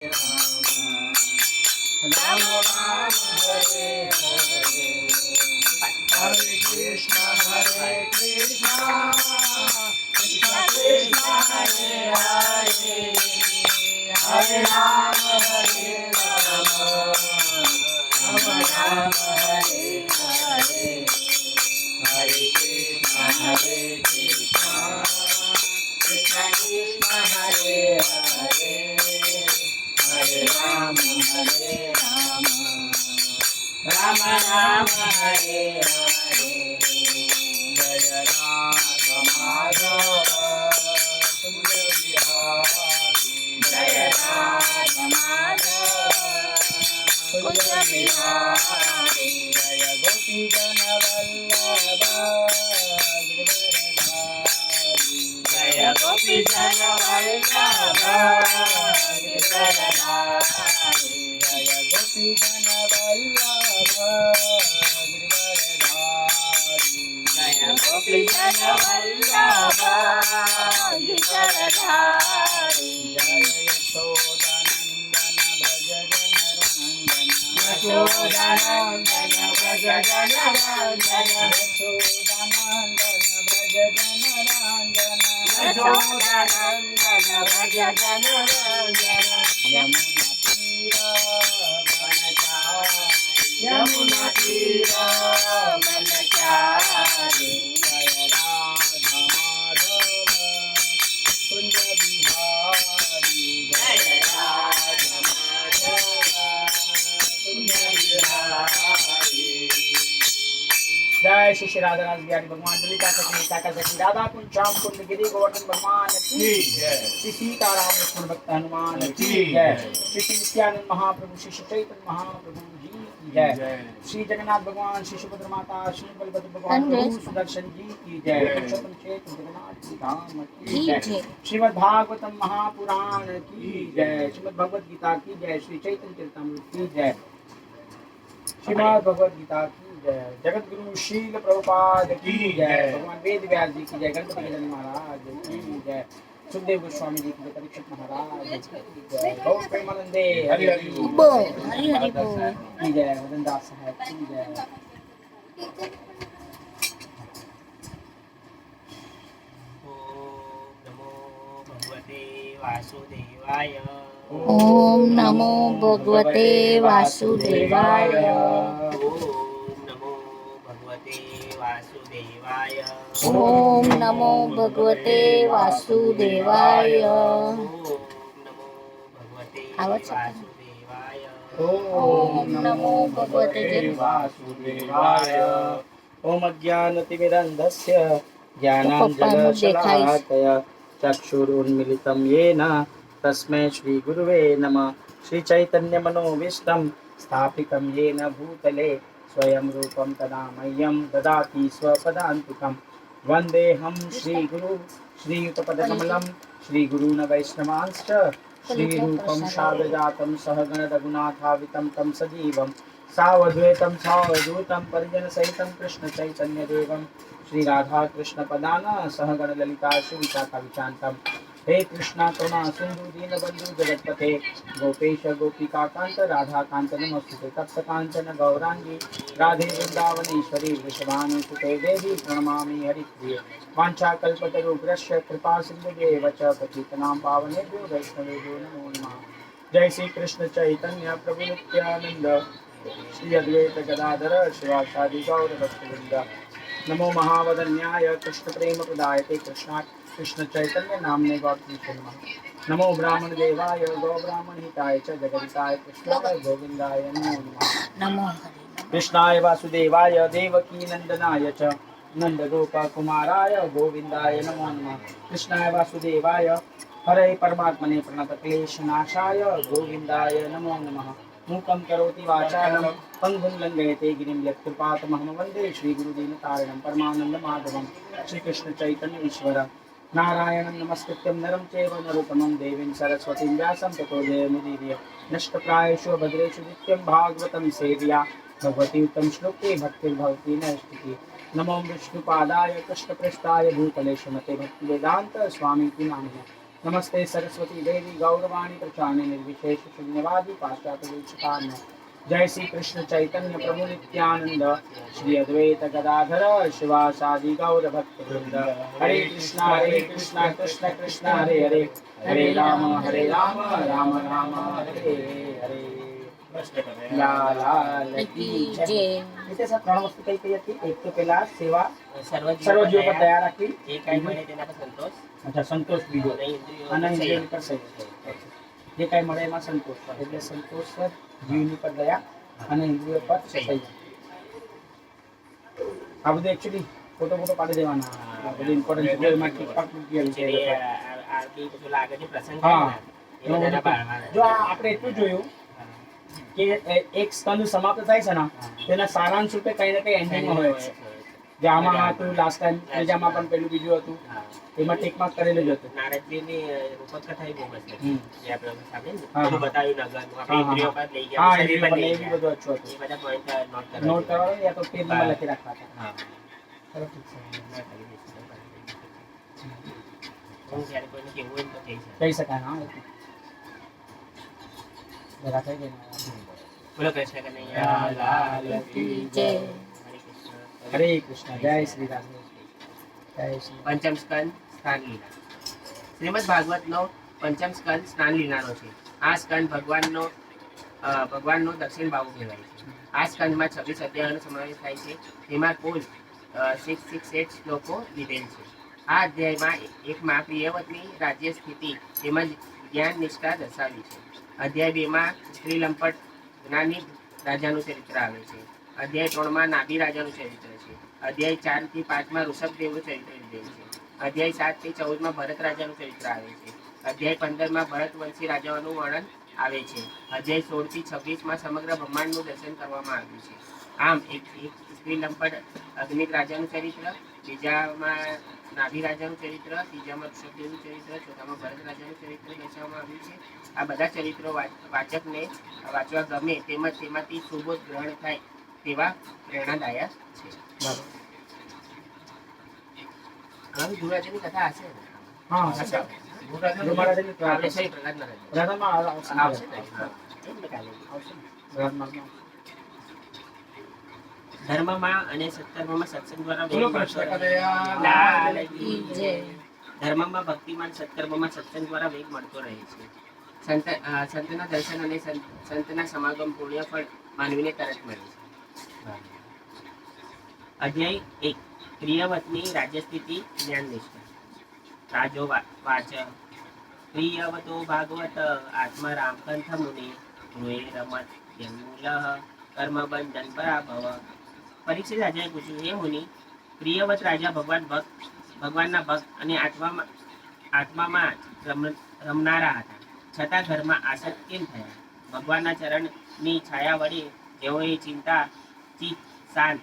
Ram Ram Hare Hare, Hare Krishna Krishna Krishna Hare Hare, Hare Ram Ram Ram Hare Hare, Hare Krishna Krishna Krishna Hare Hare, Hare Ram Ram Ram Hare Hare, Jai Radha Madhava Kunja Bihari, Jai Radha Madhava Kunja Bihari, Jai Gopi Jana Vallabha Giridharadhari, Jai Gopi Jana Vallabha Giridharadhari, Jai Gopi Jana Vallabha Giridharadhari, Jai Gopi Jana Vallabha Giridharadhari, Jai Yashodanandana Braja Janarandana, Yashodanandana Braja Janarandana, Yashodanandana Braja Janarandana, Yashodanandana Braja Janarandana, Yamuna Tira Banachari, Yamuna Tira Banachari, Jaya Radha Madhava Kunja Bihari, Jaya Radha Madhava Kunja Bihari। जय श्री श्री राधा राज बिहारी भगवान ललिता सखी साका सखी राधा कुंज श्याम कुंड गिरी गोवर्धन भगवान की जय, श्री सीताराम लक्ष्मण भक्त हनुमान की जय, श्री श्री नित्यानंद महाप्रभु श्री चैतन्य महाप्रभु जी की जय, श्री जगन्नाथ भगवान श्री सुभद्रा माता श्री बलभद्र भगवान प्रभु सुदर्शन जी की जय, पुरुषोत्तम क्षेत्र जगन्नाथ जी धाम की जय, श्रीमद् भागवतम महापुराण की जय, श्रीमद् भगवद गीता की जय, श्री चैतन्य चरितामृत की जय, श्रीमद् भगवद गीता की जय, जगत गुरु शील प्रभुपाद की जय, भगवान वेद व्यास जी की जय, गणपति गणेश महाराज की जय, सुखदेव गोस्वामी जी की जय, परीक्षित महाराज की जय, गौर प्रेमानंदे हरि हरि बोल की जय, मदन दास साहब की जय। ओम नमो भगवते वासुदेवाय। ओम नमो भगवते वासुदेवाय। ओम नमो भगवते वासुदेवाय। ओम अज्ञानतिमिरन्धस्य ज्ञानाञ्जनशलाकया चक्षुरुन्मिलितं येन तस्मै श्रीगुरुवे नमः। श्रीचैतन्यमनोभीष्टं स्थापितं येन भूतले स्वयं रूपं तदा मह्यं ददाति स्वपदान्तिकं। वन्देऽहं श्रीगुरु श्रीयुतपदकमलं श्रीगुरून् वैष्णवांश्च श्रीरूपं साग्रजातं सहगण रघुनाथावितं तं सजीवं सावधूतं सावधूतं परिजनसहितं कृष्णचैतन्यदेवं श्रीराधाकृष्णपदान सहगण ललिता श्रीविशाखाविशान्तं। हे कृष्णा करुणा सिंधु दीनबंधु जगतपते गोपेश गोपिका कांत राधा कांत नमस्ते तप्त कांचन गौरांगी राधे वृंदावनेश्वरी वृषभानुसुते देवी प्रणमामि हरिप्रिये वाञ्छाकल्पतरुभ्यश्च कृपा सिन्धुभ्येव च पतितनां पावनेभ्यो वैष्णवेभ्यो नमो नमः। जय श्री कृष्ण चैतन्य प्रभु नित्यानंद श्री अद्वैत गदाधर श्रीवासादि गौर भक्तवृंद। नमो महावदन्याय कृष्ण प्रेम प्रदायते कृष्णा कृष्ण चैतन्य नामने गौतमी नमः। नमो ब्राह्मण देवाय गौ ब्राह्मण हिताय च जगदिताय कृष्णाय गोविंदाय नमो नमः। कृष्णाय वासुदेवाय देवकी नंदनाय च नंदगोपकुमाराय गोविंदाय नमो नमः। कृष्णाय वासुदेवाय हरे परमात्मने प्रणतक्लेशनाशाय गोविंदाय नमो नमः। मूकं करोति वाचालं पंगुं लङ्घयते गिरिं यत्कृपातमहं वन्दे श्रीगुरुदीनतारिणं परमानन्दमाधवं। श्रीकृष्ण चैतन्य ईश्वर नारायणं नमस्कृत्यं नरं चैव नरोत्तमं देवीं सरस्वतीं व्यासं ततो जयमुदीरये। नष्टप्रायेषु भद्रेषु नित्यं भागवतं सेव्या भगवती उत्तम श्लोके भक्तिर्भवती नैष्टिकी। नमो विष्णुपादाय कृष्णपृष्ठाय भूतले श्रीमते भक्तिवेदान्त स्वामी नामिने। नमस्ते सरस्वती देवी गौरवाणी प्रचारिणे निर्विशेष शून्यवादी पाश्चात्य जय श्री कृष्ण चैतन्य प्रभु नित्यानंद श्री अद्वैत गदाधर शिवासादि गौर भक्त वृंद हरे कृष्णा कृष्ण कृष्ण हरे हरे हरे राम राम राम हरे हरे लाल की जय એટલે સર ત્રણ વસ્તુ કઈ કઈ હતી એક તો પેલા સેવા સર્વજીવ પર દયા રાખવી જે કાંઈ મળે તેના પર સંતોષ अच्छा संतोष बीजो અને ઇન્દ્રિયો पर सही જે કાંઈ મળે એમાં સંતોષ એટલે સંતોષ જીવની પર દયા અને ઇન્દ્રિયો પર સહી આ બધું એકચ્યુઅલી ફોટો ફોટો પાડી દેવાના આ બધું ઇમ્પોર્ટન્ટ છે એમાં ટિકટોક મૂકેલું છે આરતી પછી લાગે છે પ્રસંગ હા એમાં તેના બાળમાં જો આપણે એટલું જોયું કે એક સ્કંદ સમાપ્ત થાય છે ને તેના સારાંશ રૂપે કઈ ને કઈ એન્ડિંગ હોય છે જે આમાં હતું લાસ્ટ ટાઈમ ત્રીજામાં પણ પેલું બીજું હતું એમાં ટીક માર્ક કરેલું જ હતું નારદજીની રૂપક કથા એ બહુ મસ્ત છે જે આપણે સાંભળીએ ને હા, બધું હા. બતાવ્યું નગરનું આપણે હા, ઇન્દ્રિયો હા. પર લઈ હા ગયા એ શરીર પર લઈ બી ગયા બધું અચ્છું હતું એ બધા પોઈન્ટ નોટ નોટ કરવા કરવાનું યા તો પેજ નંબર લખી રાખવા હતા હા ચલો ઠીક છે હું જ્યારે કોઈને કહેવું હોય ને તો કહી શકું કહી શકાય હા જરા કહી દેના બોલો કૃષ્ણ કનૈયા લાલ કી જય હરે હરે કૃષ્ણ કૃષ્ણ જય શ્રી રામ જય શ્રી પંચમ સ્કંદ સ્નાન લીલા શ્રીમદ ભાગવતનો પંચમ સ્કંદ સ્નાન લીલાનો છે આ સ્કંદ ભગવાનનો દક્ષિણ બાહુ કહેવાય છે આ સ્કંદમાં 26 અધ્યાયોનો સમાવેશ થાય છે તેમાં કુલ 668 શ્લોકો લીધેલ છે આ અધ્યાયમાં એકમાં પ્રિયવતની રાજ્ય સ્થિતિ તેમજ જ્ઞાન નિષ્ઠા દર્શાવી છે અધ્યાય 2 માં સ્ત્રી લંપટ જ્ઞાની રાજાનું ચરિત્ર આવે છે અધ્યાય 3 માં નાભી રાજાનું ચરિત્ર છે અધ્યાય 4 થી 5 માં ઋષભદેવનું ચરિત્ર લીધેલ છે અધ્યાય 7 થી 14 માં ભરત રાજાનું ચરિત્ર આવે છે અધ્યાય 15 માં ભરતવંશી રાજાઓનું વર્ણન આવે છે અધ્યાય 16 થી 26 માં સમગ્ર બ્રહ્માંડનું દર્શન કરવામાં આવ્યું છે આમ એક સ્ત્રી લંપટ અગ્નિક રાજાનું ચરિત્ર બીજામાં નાભી રાજાનું ચરિત્ર ત્રીજામાં ઋષભદેવનું ચરિત્ર ચોથામાં ભરત રાજાનું ચરિત્ર દર્શાવવામાં આવ્યું છે આ બધા ચરિત્રો વાચકને વાંચવા ગમે તેમજ તેમાંથી સુબોધ ગ્રહણ થાય તેવા પ્રેરણાદાયક છે હવે ગુરુરાજાની કથા હશે ને? હા હશે. જો મહારાજની આપણે શ્રી પ્રહલાદ મહારાજ રાધામાં આવશે આવશે ને? હા. એ જ મેં કાલે કીધું. આવશે ને રાધામાં ધર્મમાં અને સત્કર્મમાં સત્સંગ દ્વારા બોલો વેગ કૃષ્ણ મળતો કનૈયા રહે. લાલ કી જય. ધર્મમાં ભક્તિમાન સત્કર્મમાં સત્સંગ દ્વારા વેગ મળતો રહે છે સંતના દર્શન અને સંતના સમાગમ પુણ્ય ફળ માનવીને તરત મળે છે અધ્યાય 1 પ્રિયવતની રાજ્યસ્થિતિ જ્ઞાન નિષ્ઠા રાજો વાચ પ્રિયવતો ભાગવત આત્મા રામકંઠ મુનિ ગૃહે રમત જન્મૂલ કર્મ બંધન પરાભવ પરીક્ષિત રાજાએ પૂછ્યું હે મુનિ પ્રિયવત રાજા ભગવાનના ભક્ત અને આત્મામાં રમનારા હતા છતાં ઘરમાં આસક્ત કેમ થયા ભગવાનના ચરણની છાયા વડે જેઓએ ચિત્ત શાંત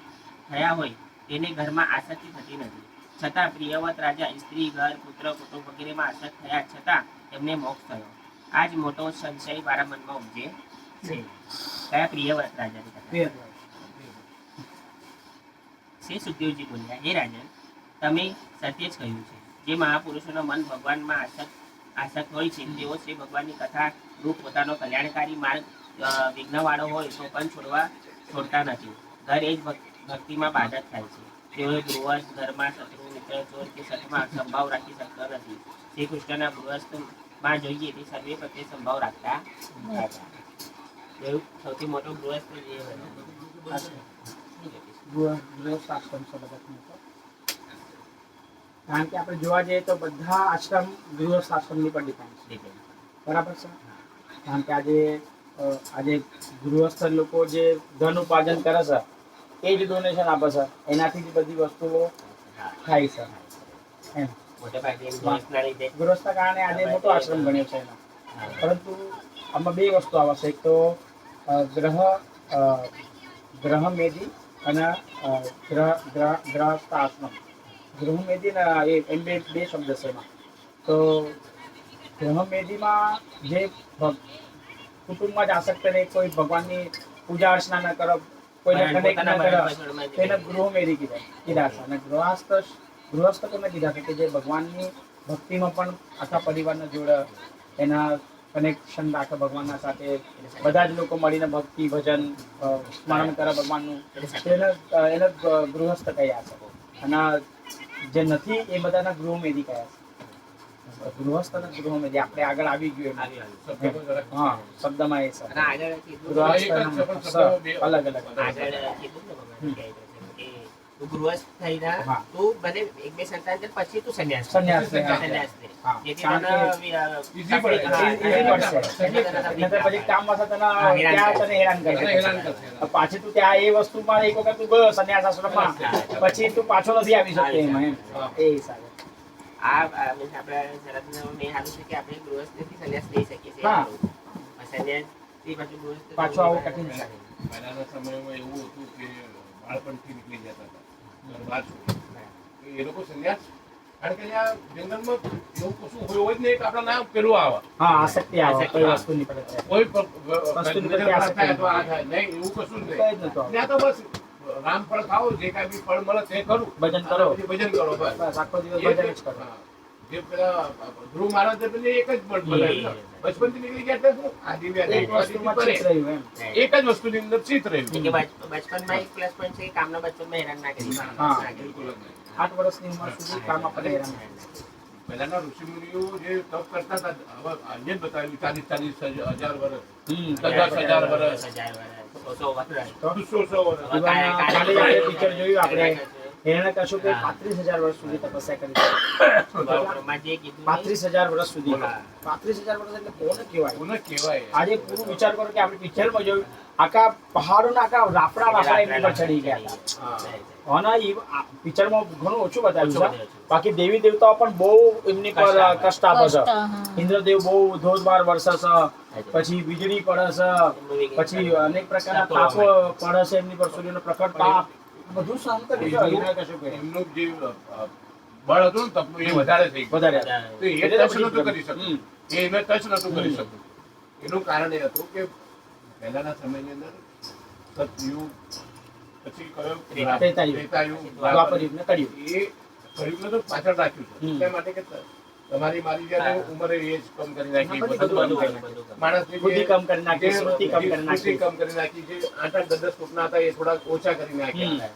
થયા હોય તેને ઘરમાં આસક્તિ થતી નથી છતાં પ્રિયવત રાજા સ્ત્રી ઘર પુત્ર કુટુંબ વગેરેમાં આસક્ત થયા છતાં એમને મોક્ષ થયો આ જ મોટો સંશય મારા મનમાં ઉપજે છે કયા પ્રિયવત રાજાની કથા શ્રી સુખદેવજી બોલ્યા હે રાજન તમે સત્ય જ કહ્યું છે જે મહાપુરુષોનું મન ભગવાનમાં આસક્ત હોય છે તેઓ શ્રી ભગવાનની કથા રૂપ પોતાનો કલ્યાણકારી માર્ગ વિઘ્નવાળો હોય તો પણ છોડતા નથી ઘર એ જ ભક્તિમાં બાધક થાય છે તેઓએ ગૃહસ્થ ઘરમાં શત્રુ મિત્ર ચોર કે સતમાં સંભાવ રાખી શકતા નથી શ્રી કૃષ્ણના ગૃહસ્થમાં જોઈએ તે સર્વે પ્રત્યે સંભાવ રાખતા સૌથી મોટો ગૃહસ્થ જે ગૃહસ્થ આશ્રમ છે બધા કારણ કે આપણે જોવા જઈએ તો બધા આશ્રમ ગૃહસ્થ આશ્રમની પર ડિપેન્ડ છે બરાબર છે કારણ કે આજે ગૃહસ્થ લોકો જે ધન ઉપાર્જન કરે છે એ જ ડોનેશન આપે છે એનાથી જ બધી વસ્તુઓ થાય છે એમ મોટે ભાગે ગૃહસ્થના લીધે ગૃહસ્થ કારણે આજે મોટો આશ્રમ બન્યો છે એનો પરંતુ આમાં બે વસ્તુ આવે છે એક તો ગ્રહમેદી અને ગ્રહસ્થ આશ્રમ ગૃહમેદી ને એમ બે શબ્દ છે એમાં તો ગૃહમેદીમાં જે કુટુંબમાં જ આસક્ત રહે કોઈ ભગવાનની પૂજા અર્ચના ન કરો કોઈને કનેક્ટ ન કરે તેને ગૃહમેદી કીધા છે અને ગૃહસ્થ કોને કીધા છે કે જે ભગવાનની ભક્તિમાં પણ આખા પરિવારના જોડે એના કનેક્શન રાખે ભગવાનના સાથે, બધા જ લોકો મળીને ભક્તિ ભજન સ્મરણ કરે ભગવાનનું, એને ગૃહસ્થ કહ્યા છે. અને જે નથી એ બધાના ગૃહમેદી કહ્યા છે. ગૃહસ્થ અને ગૃહમેદી આપણે આગળ આવી ગયું હા શબ્દમાં એ છે. અને આગળ કીધું ગૃહસ્થ અને અલગ અલગ આગળ કીધું ને ભગવાને કે તું ગૃહસ્થ થઈને હા. તું ભલે એક બે સંતાન કર, પછી તું સંન્યાસ સંન્યાસ લે. હા. સંન્યાસ લે. હા. જેથી કારણ તને કે તકલીફ- પડે. હા, easy પડશે. નહીંતર પછી કામમાં છે તને ત્યાં તને હેરાન કરશે. પાછી તું ત્યાં એ વસ્તુમાં એક વખત તું ગયો સંન્યાસ આશ્રમમાં, પછી તું પાછો નથી આવી શકતો એમાં એમ. એ હિસાબે means આપણા શરતનો મેં સારું છે કે આપણે ગૃહસ્થથી સંન્યાસ લઈ શકીએ છીએ. હા. સંન્યાસથી પાછું ગૃહસ્થ પાછું આવું કઠિન છે. પહેલાના સમયમાં એવું હતું કે બાળપણથી નીકળી જતા હતા ઘર બહાર છોડી. એ લોકો સંન્યાસ, કારણ કે ત્યાં જંગલમાં એવું કશું હોય જ નહીં કે આપણા નામ પેલું આવે, હા આસક્તિ આવે કોઈ વસ્તુની પ્રત્યે. કોઈ વસ્તુની પ્રત્યે આસક્તિ થાય અથવા આ થાય નહીં, એવું કશું જ કઈ નહીં. જ નતું આવતું. ત્યાં તો બસ રામફળ ખાઓ, જે કાંઈ બી ફળ મળે તે કરું, ભજન કરો. અને પછી ભજન કરો બસ. બસ આખો દિવસ ભજન જ કરો. હા. જે પેલા ધ્રુવ મહારાજ છે પેલી એક જ બધા બચપનથી નીકળી ગયા એટલે શું આદિવ્યા એક વસ્તુમાં ચિત રહ્યું એમ. એક જ વસ્તુની અંદર ચિત રહ્યું. કે બચપનમાં એક પ્લસ પોઈન્ટ છે કે કામના બચપનમાં હેરાન ના કરી. હા. બિલકુલ જ નહીં. 8 વર્ષની ઉંમર સુધી કામ આપણે હેરાન થાય. પહેલાના ઋષિમુનિઓ જે તપ કરતા હતા, હવે આજે જ બતાવેલું 40,000 વર્ષ, 50,000 વર્ષ, 100 વર્ષ. 200 વર્ષ. કાલે આપણે પિક્ચર જોયું આપણે હિરણ્યકશ્યપે 35,000 વર્ષ સુધી તપસ્યા કરી. બ્રહ્માજીએ કીધું 35,000 વર્ષ સુધી. હા. 35,000 વર્ષ એટલે કોને કહેવાય? કોને કહેવાય? આજે પૂરું વિચાર કરો કે આપણે પિક્ચરમાં જોયું આખા પહાડોના આખા રાફડા એમની પર ચડી ગયા હતા. હા. અને પિક્ચરમાં ઘણું ઓછું બતાવ્યું છે. બાકી દેવી દેવતાઓ પણ બહુ એમની પર કષ્ટ આપે છે. કષ્ટ, હા. ઇન્દ્રદેવ બહુ ધોધમાર વરસે છે, પછી વીજળી પડે છે, પછી અનેક પ્રકારના તાપ પડે છે એમની પર, સૂર્યનો પ્રખર તાપ બધું સહન કરી છે હિરણ્યકશ્યપે. એમનું જે બળ હતું ને તપનું એ વધારે થઈ ગયું. વધારે તો એ ટચ નહોતું કરી શકતું. એ એને ટચ નહોતું કરી શકતું. એનું કારણ એ હતું કે પહેલાના સમયની અંદર સતયુગ, પછી કયો ત્રેતાયુગ, ત્રેતાયુગ, દ્વાપર યુગ ને કળિયુગ. એ કળિયુગને તો પાછળ રાખ્યું છે. એટલા માટે કે તમારી મારી જ્યારે ઉંમરે એજ કમ કરી નાખી, બધું માણસની બુદ્ધિ કમ કરી નાખી, સ્મૃતિ કમ કરી નાખી. સ્મૃતિ કમ કરી નાખી, જે 8-10 ફૂટના હતા એ થોડા ઓછા કરી નાખ્યા.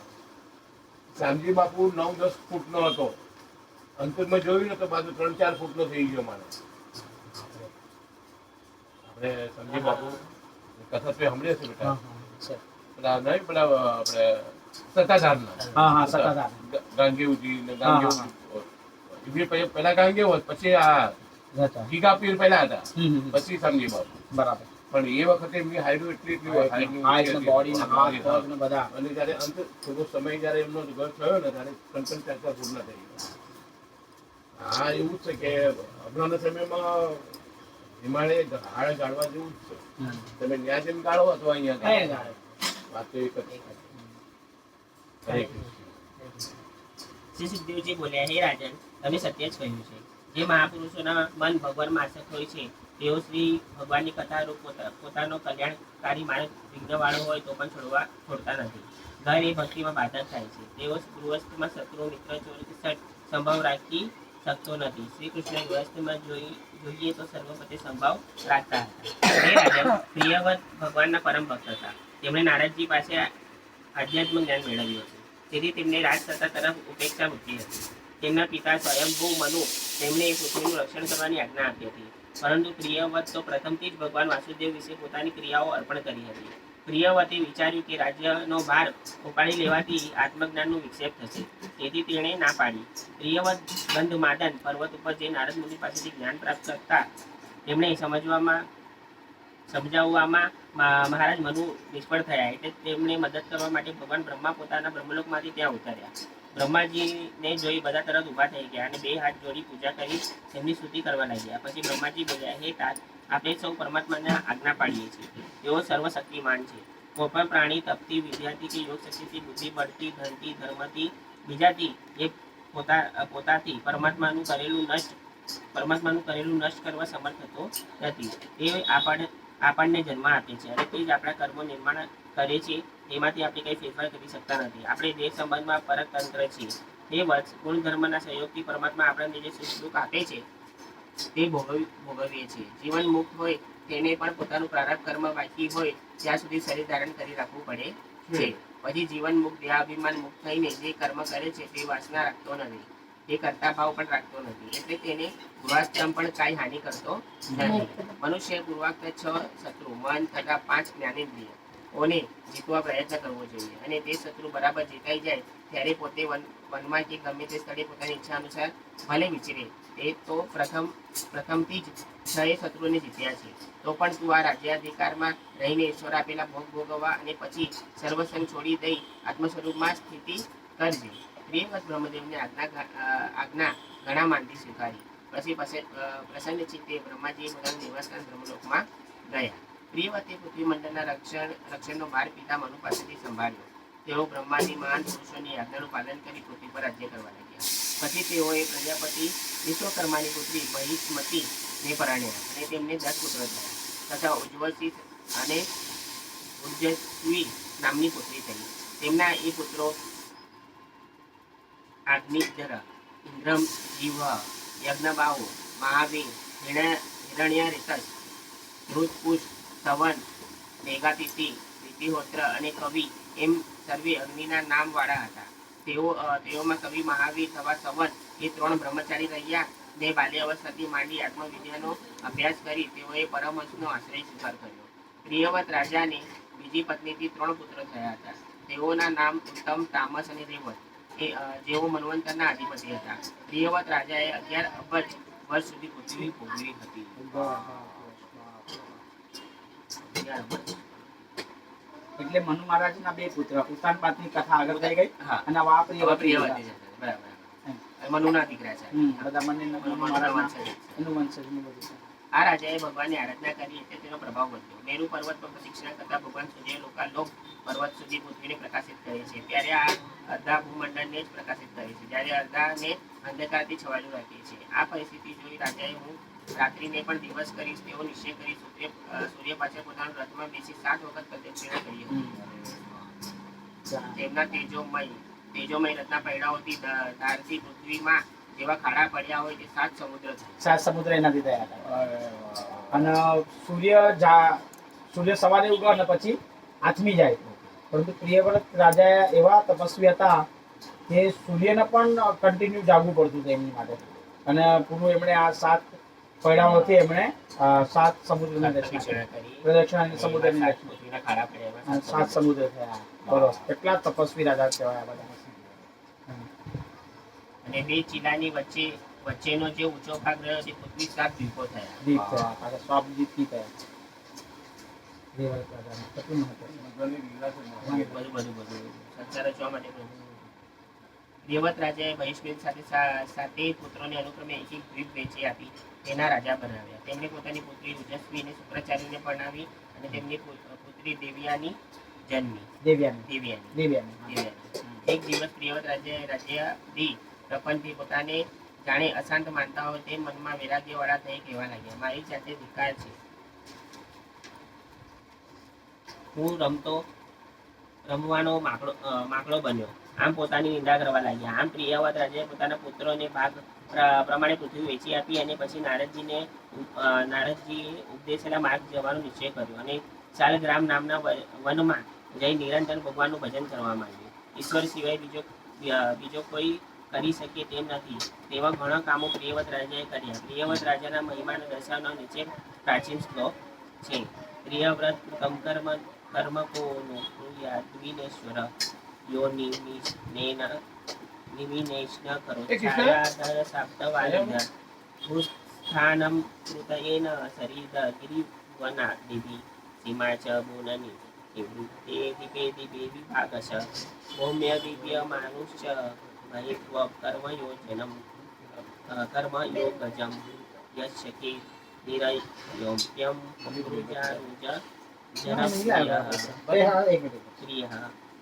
શામજી બાપુ 9-10 ફૂટનો હતો, અંતરમાં જોયું ને તો બાજુ 3-4 ફૂટનો થઈ ગયો માણસ. આપણે શામજી બાપુ કથા તો સાંભળીએ છીએ બેટા, પેલા નહીં પેલા આપણે સત્તાધારના, હા સત્તાધાર. ગાંગેવજી ને ગાંગેવ પેલા ગાંગેવ હોત, પછી આ ગીગા પીર પહેલા હતા, પછી શામજી બાપુ. બરાબર. પણ એ વખતે એમની હાઈટ એટલી હાઈટની હાઈટ ને બોડી ને હાથ પગ ને બધા. અને જ્યારે અંત થોડો સમય જ્યારે એમનો ઘર થયો ને ત્યારે 3-4 ફૂટના થઈ ગયા. હા એવું જ છે કે હમણાંના સમયમાં હિમાલય હાડ ગાળવા જેવું જ છે. તમે ન્યા જેમ ગાળો અથવા અહીંયા ગાળો, વાત તો એક જ છે. હરે કૃષ્ણ. શ્રી સુખદેવજી બોલ્યા, હે રાજન, તમે સત્ય જ કહ્યું છે. જે મહાપુરુષોના મન ભગવાનમાં આસક્ત હોય છે તેઓ શ્રી ભગવાનની કથા રૂપ પોતાનો કલ્યાણકારી માર્ગ વિઘ્નવાળો હોય તો પણ છોડતા નથી. ઘર એ ભક્તિમાં બાધક થાય છે. તેઓ ગૃહસ્થમાં શત્રુ મિત્ર ચોરી સંભાવ રાખી શકતો નથી. શ્રી કૃષ્ણ ગૃહસ્થમાં જોઈએ તો સર્વપતિ સંભાવ રાખતા હતા. હે રાજન, પ્રિયવત ભગવાનના પરમ ભક્ત હતા. તેમણે નારદજી પાસે આધ્યાત્મ જ્ઞાન મેળવ્યું હતું. તેથી તેમને રાજસત્તા તરફ ઉપેક્ષા મૂકી હતી. તેમના પિતા સ્વયંભૂ મનુ તેમણે પૃથ્વીનું રક્ષણ કરવાની આજ્ઞા આપી હતી. પરંતુ પ્રિયવત તો પ્રથમથી જ ભગવાન વાસુદેવ વિશે પોતાની ક્રિયાઓ અર્પણ કરી હતી. પ્રિયવતે વિચાર્યું કે રાજ્યનો ભાર ઉપાડી લેવાથી આત્મજ્ઞાનનો વિક્ષેપ થશે, તેથી તેણે ના પાડી. પ્રિયવત ગંધમાદન પર્વત ઉપર જે નારદ મુનિ પાસેથી જ્ઞાન પ્રાપ્ત કરતા તેમણે સમજાવવામાં મહારાજ મનુ નિષ્ફળ થયા. એટલે તેમણે મદદ કરવા માટે ભગવાન બ્રહ્મા પોતાના બ્રહ્મલોકમાંથી ત્યાં ઉતર્યા. બ્રહ્માજીને જોઈ બધા તરત ઊભા થઈ ગયા અને 2 હાથ જોડી પૂજા કરી તેમની સ્તુતિ કરવા લાગ્યા. પછી બ્રહ્માજી બોલ્યા, હે तात, આપણે સૌ પરમાત્માને આજ્ઞા પાડીએ છીએ. તેઓ સર્વશક્તિમાન છે. કોઈ પણ પ્રાણી તપતી, વિદ્યાથી કે યોગ શક્તિથી, બુદ્ધિ બળથી, ધનથી, ધર્મથી, બીજાથી એ પોતાથી પરમાત્માનું કરેલું નષ્ટ કરવા સમર્થ થતો નથી. તે આપણને જન્મ આપે છે અને તે જ આપણા કર્મો નિર્માણ કરે છે. તેમાંથી આપણે કંઈ ફેરફાર કરી શકતા નથી. આપણે દેહ સંબંધમાં પરતંત્ર છીએ. તે વત્સ ગુણધર્મના સહયોગથી પરમાત્મા આપણને જે સુખ દુઃખ આપે છે તે ભોગવીએ છીએ. જીવન મુક્ત હોય તેને પણ પોતાનું પ્રારબ્ધ કર્મ બાકી હોય ત્યાં સુધી શરીર ધારણ કરી રાખવું પડે છે. પછી જીવન મુક્ત દેહાભિમાન મુક્ત થઈને જે કર્મ કરે છે તે વાસના રાખતો નથી, તે કરતા ભાવ પણ રાખતો નથી, એટલે તેને ગૃહસ્થમ પણ કાંઈ હાનિ કરતો નથી. મનુષ્ય પૂર્વાક્ત 6 શત્રુ મન તથા 5 જ્ઞાનેન્દ્રિયોને જીતવા પ્રયત્ન કરવો જોઈએ, અને તે શત્રુ બરાબર જીતાઈ જાય ત્યારે પોતે વનમાં કે ગમે તે સ્થળે પોતાની ઈચ્છા અનુસાર ભલે વિચરે. તે તો પ્રથમથી જ 6 શત્રુઓને જીત્યા છે. તો પણ તું આ રાજ્યાધિકારમાં રહીને ઈશ્વર આપેલા ભોગ ભોગવવા અને પછી સર્વસંગ છોડી દઈ આત્મસ્વરૂપમાં સ્થિતિ કરજે. પ્રિયવત બ્રહ્મદેવની આજ્ઞા ઘણા માનથી સ્વીકારી. પછી પ્રસન્ન ચિત્તે બ્રહ્માજીએ પોતાનું નિવાસસ્થાન બ્રહ્મલોકમાં ગયા. પ્રિયવતે પૃથ્વી મંડળના રક્ષણનો ભાર પિતા મનુ પાસેથી સંભાળ્યો. તેઓ બ્રહ્માજી મહાન પુરુષોની આજ્ઞાનું પાલન કરી પૃથ્વી પર રાજ્ય કરવા લાગ્યા. પછી તેઓએ પ્રજાપતિ વિશ્વકર્માની પુત્રી મહિષ્મતીને પરણ્યા, અને તેમને 10 પુત્રો થયા, તથા ઉજ્જવશી અને ઉર્જસ્વી નામની પુત્રી થઈ. તેમના એ પુત્રો આગ્નિધર, ઇન્દ્રમ, જીવ, યજ્ઞબાહુ, મહાવીર, હિરણ્યરેતસ, ધ્રુતપુષ, સવન, મેઘાતિથિ, વિધિહોત્ર અને કવિ એમ સર્વે અગ્નિના નામ વાળા હતા. તેઓમાં કવિ મહાવીર તથા સવન એ 3 બ્રહ્મચારી રહ્યા, ને બાલ્યાવસ્થાથી માંડી આત્મવિદ્યાનો અભ્યાસ કરી તેઓએ પરમહંસનો આશ્રય સ્વીકાર કર્યો. પ્રિયવત રાજાને બીજી પત્નીથી 3 પુત્રો થયા હતા. તેઓના નામ ઉત્તમ, તામસ અને રેવત, જેઓ મન્વંતરના અધિપતિ હતા. પ્રિયવત રાજાએ 11 અબજ વર્ષ સુધી પૃથ્વી ભોગવી હતી. એટલે મનુ મહારાજના 2 પુત્ર, ઉત્તાનપાદની કથા આગળ થઈ ગઈ. હા. અને આ પ્રિયવતી પ્રિયવતી છે. બરાબર. મનુના દીકરા છે. બધા મને મનુ મહારાજના એનું વંશજનું બધું છે. આ રાજાએ ભગવાનની આરાધના કરી એટલે તેનો પ્રભાવ વધ્યો. મેરુ પર્વત પર પ્રદક્ષિણા કરતા ભગવાન સૂર્ય લોકાલોક પર્વત સુધી પૃથ્વીને પ્રકાશિત કરે છે. ત્યારે આ અડધા ભૂમંડળને જ પ્રકાશિત કરે છે, જ્યારે અડધાને અંધકારથી છવાયેલું રાખે છે. આ પરિસ્થિતિ જોઈ રાજાએ હું રાત્રિને પણ દિવસ કરીશ તેવો નિશ્ચય કરી સૂર્ય પાછળ પોતાના રથમાં બેસી 7 વખત પ્રદક્ષિણા કરી હતી. તેમના તેજોમય રથના પૈડાઓથી ધારથી પૃથ્વીમાં જેવા ખાડા પડ્યા હોય તે 7 સમુદ્ર છે. 7 સમુદ્ર એનાથી થયા હતા. અને સૂર્ય સવારે ઉગે અને પછી આથમી જાય. પરંતુ પ્રિયવ્રત રાજા એવા તપસ્વી હતા કે સૂર્યને પણ કન્ટિન્યુ જાગવું પડતું હતું એમની માટે. અને પૂરું એમણે આ 7 પૈડાઓથી એમણે 7 સમુદ્રના પ્રદક્ષિણા સમુદ્રની દક્ષિણા ખાડા પડ્યા 7 સમુદ્ર થયા. બરોબર. કેટલા તપસ્વી રાજા કહેવાય બધા. અને 2 ચીલાની વચ્ચેનો જે ઊંચો ભાગ રહ્યો તે પૃથ્વી 7 દ્વીપો થયા. દીપ થયા. પાછા સ્વાપદીપથી થયા. કેટલું મહત્વ. બધું સંસાર જોવા માટે પ્રિયવત રાજાએ મહેશબેન સાથે પુત્રોને અનુક્રમે એક દ્વીપ વેચી આપી તેના રાજા બનાવ્યા. તેમણે પોતાની પુત્રી ઉજસ્વીને શુક્રાચાર્યને પરણાવી અને તેમની પુત્રી દેવ્યાની જન્મી. દેવ્યાની. એક દિવસ પ્રિયવત રાજાએ રાજ્યાધી પ્રપંચથી પોતાને જાણે અશાંત માનતા હોય તે મનમાં વૈરાગ્ય વાળા થઈ કહેવા લાગ્યા, મારી જાતે ધિક્કાર છે, હું રમવાનો માકડો બન્યો. આમ પોતાની નિંદા કરવા લાગ્યા. આમ પ્રિયવત રાજાએ પોતાના પુત્રોને ભાગ પ્રમાણે પૃથ્વી વેચી આપી અને પછી નારદજીએ ઉપદેશેલા માર્ગ જવાનો નિશ્ચય કર્યો અને શાલગ્રામ નામના વનમાં જઈ નિરંતર ભગવાનનું ભજન કરવા માંડ્યું. ઈશ્વર સિવાય બીજો કોઈ કરી શકે તેમ નથી તેવા ઘણા કામો પ્રિયવત રાજાએ કર્યા. પ્રિયવત રાજાના મહિમાને દર્શાવવાનો નીચે પ્રાચીન શ્લોક છે. પ્રિયવ્રત કર્મકોનો દ્વિનેશ્વર યો નિમિનેશ્ન કરો છાયાધર સપ્તવાલિન ભૂસ્થાનમ કૃતયેન સરિદ ગિરિવના દિવી સીમા ચ મુનની નિવૃત્તે દિપે દિપે વિભાગશ ભૌમ્ય દિવ્ય માનુષ્ય મહિત્વ કર્મયોજનમ કર્મયોગજમ યશકે નિરયોપ્યમ પુરુજારુજ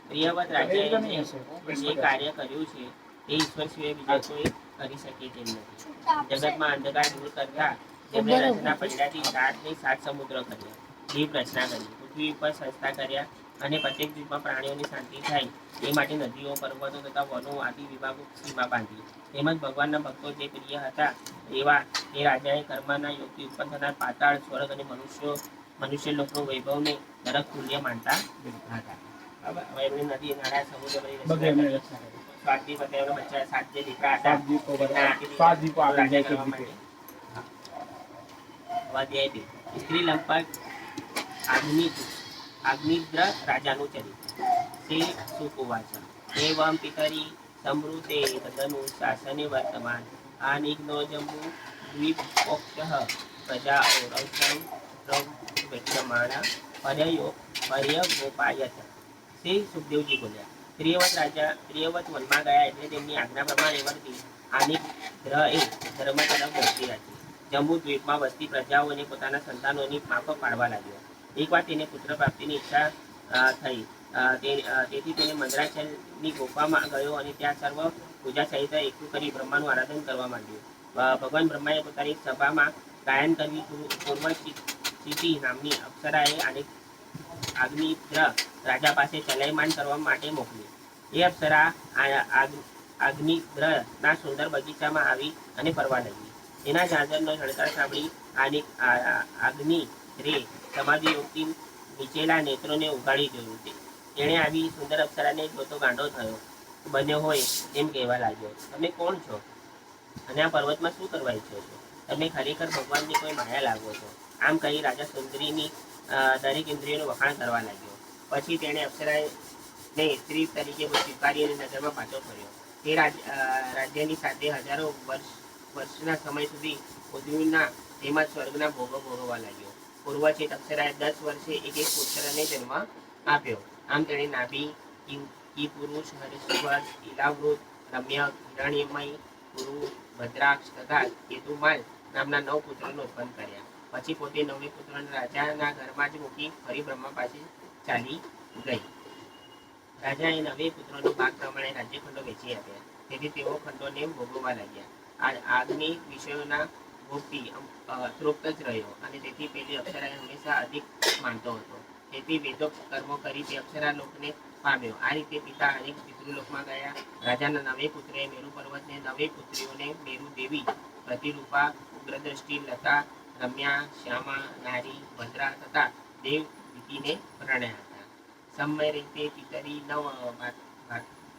પ્રિયવત રાજાએ જે કાર્ય કર્યું છે તે ઈશ્વર સિવાય બીજા કોઈ કરી શકે તેમ નથી. જગતમાં અંધકાર દૂર કરતા તેમણે રચના પૈડાથી 7 સમુદ્ર કર્યા, દીપ રચના કરી, પૃથ્વી પર સંસ્થા કર્યા, અને પ્રત્યેક દ્વીપમાં પ્રાણીઓની શાંતિ થાય એ માટે નદીઓ, પર્વતો તથા વનો આદિ વિભાગો સીમા બાંધી. તેમજ ભગવાનના ભક્તો જે પ્રિય હતા એવા એ રાજાએ કર્મના યોગથી ઉત્પન્ન થનાર પાતાળ, સ્વર્ગ અને મનુષ્ય લોકનો વૈભવને નરક તુલ્ય માનતા હતા. બરાબર? હવે એમની નદી, નાળા, સમુદ્ર બધી બધે રચના એમણે કરી. રચના કરી. સ્વાતિ પટેલના બચ્ચા 7 જે દીકરા હતા સાત દીપો એમના બરાબર. 7 દીપો આવી રાજા જાય છે કરવા દીપો. માટે. અધ્યાય 2 સ્ત્રી લંપટ આગ્નિદ્ર રાજાનું ચરિત્ર. શ્રી સુકુવાચ એવં પિતરી સંવૃતે તદનુ શાસને વર્તમાન આનિગ્નો જંબુ દ્વીપોક્તઃ પ્રજા ઔરવસં પ્રવ્યક્ષમાણા પર્યગોપાયત. શ્રી સુખદેવજી બોલ્યા, પ્રિયવત વનમાં ગયા એટલે તેમની આજ્ઞા પ્રમાણે વર્તી આનિક ગ્રહે ધર્મ તરફ દ્રષ્ટિ રાખી. જંબુ દ્વીપમાં વસતી પ્રજાઓને પોતાના સંતાનોની માફક પાડવા લાગ્યો. એકવાર તેને પુત્ર પ્રાપ્તિની ઈચ્છા થઈ. તેથી તેને મંદરાચલની ગુફામાં ગયો અને ત્યાં સર્વ પૂજા સહિત એકઠું કરી બ્રહ્માનું આરાધન કરવા માંડ્યું. ભગવાન બ્રહ્માએ પોતાની સભામાં ગાયન કરવી પૂર્વચિતિ નામની અપ્સરાએ આગ્નિદ્ર રાજા પાસે ચલાયમાન કરવા માટે મોકલી. એ અપ્સરા આગ્નિદ્રના સુંદર બગીચામાં આવી અને ફરવા લાગી. એના ઝાંઝરનો ઝણકાર સાંભળી આગ્નિદ્રે સમાધિ યોગથી નીચેલા નેત્રોને ઉઘાડી જોયું. તેણે આવી સુંદર અપ્સરાને જોતો ગાંડો બન્યો હોય એમ કહેવા લાગ્યો, તમે કોણ છો અને આ પર્વતમાં શું કરવા ઈચ્છો છો? તમે ખરેખર ભગવાનની કોઈ માયા લાગો છો. આમ કહી રાજા સુંદરીની દરેક ઇન્દ્રિયોનું વખાણ કરવા લાગ્યો. પછી તેણે અપ્સરાને સ્ત્રી તરીકે સ્વીકારી અને નગરમાં પાછો ફર્યો. તે રાજ્યની સાથે હજારો વર્ષના સમય સુધી પૃથ્વીના તેમજ સ્વર્ગના ભોગો ભોગવવા લાગ્યો. પૂર્વચિત અપ્સરાએ 10 વર્ષે એક પુત્રને જન્મ આપ્યો. આમ તેણે નાભી, કિપુરુષ, હરિશ્વર, ઇલાવૃત, રમ્ય, હિરણ્યમય, પુરુ, ભદ્રાક્ષ તથા કેતુમાલ નામના 9 પુત્રોને ઉત્પન્ન કર્યા. પછી પોતે 9 પુત્રોને રાજાના ઘરમાં જ મૂકી ફરી બ્રહ્મા પાસે ચાલી ગઈ. રાજાએ 9 પુત્રોનો ભાગ પ્રમાણે રાજ્યખંડો વેચી આપ્યા. તેથી તેઓ ખંડોને ભોગવવા લાગ્યા. આગની વિષયોના ભોગથી તૃપ્ત જ રહ્યો અને તેથી પેલી અપ્સરાએ હંમેશા અધિક માનતો હતો. તેથી વેદોક્ત કર્મો કરી તે અપ્સરા લોકને પામ્યો. આ રીતે પિતા અનેક પિતૃલોકમાં ગયા. રાજાના 9 પુત્રોએ મેરુ પર્વતને, 9 પુત્રીઓને મેરુ દેવી, પ્રતિરૂપા, ઉગ્રદ્રષ્ટિ, લતા, રમ્યા, શ્યામા, નારી, ભદ્રા તથા દેવવીતીને પરણ્યા હતા. સમ્ય રીતે પિતરી 9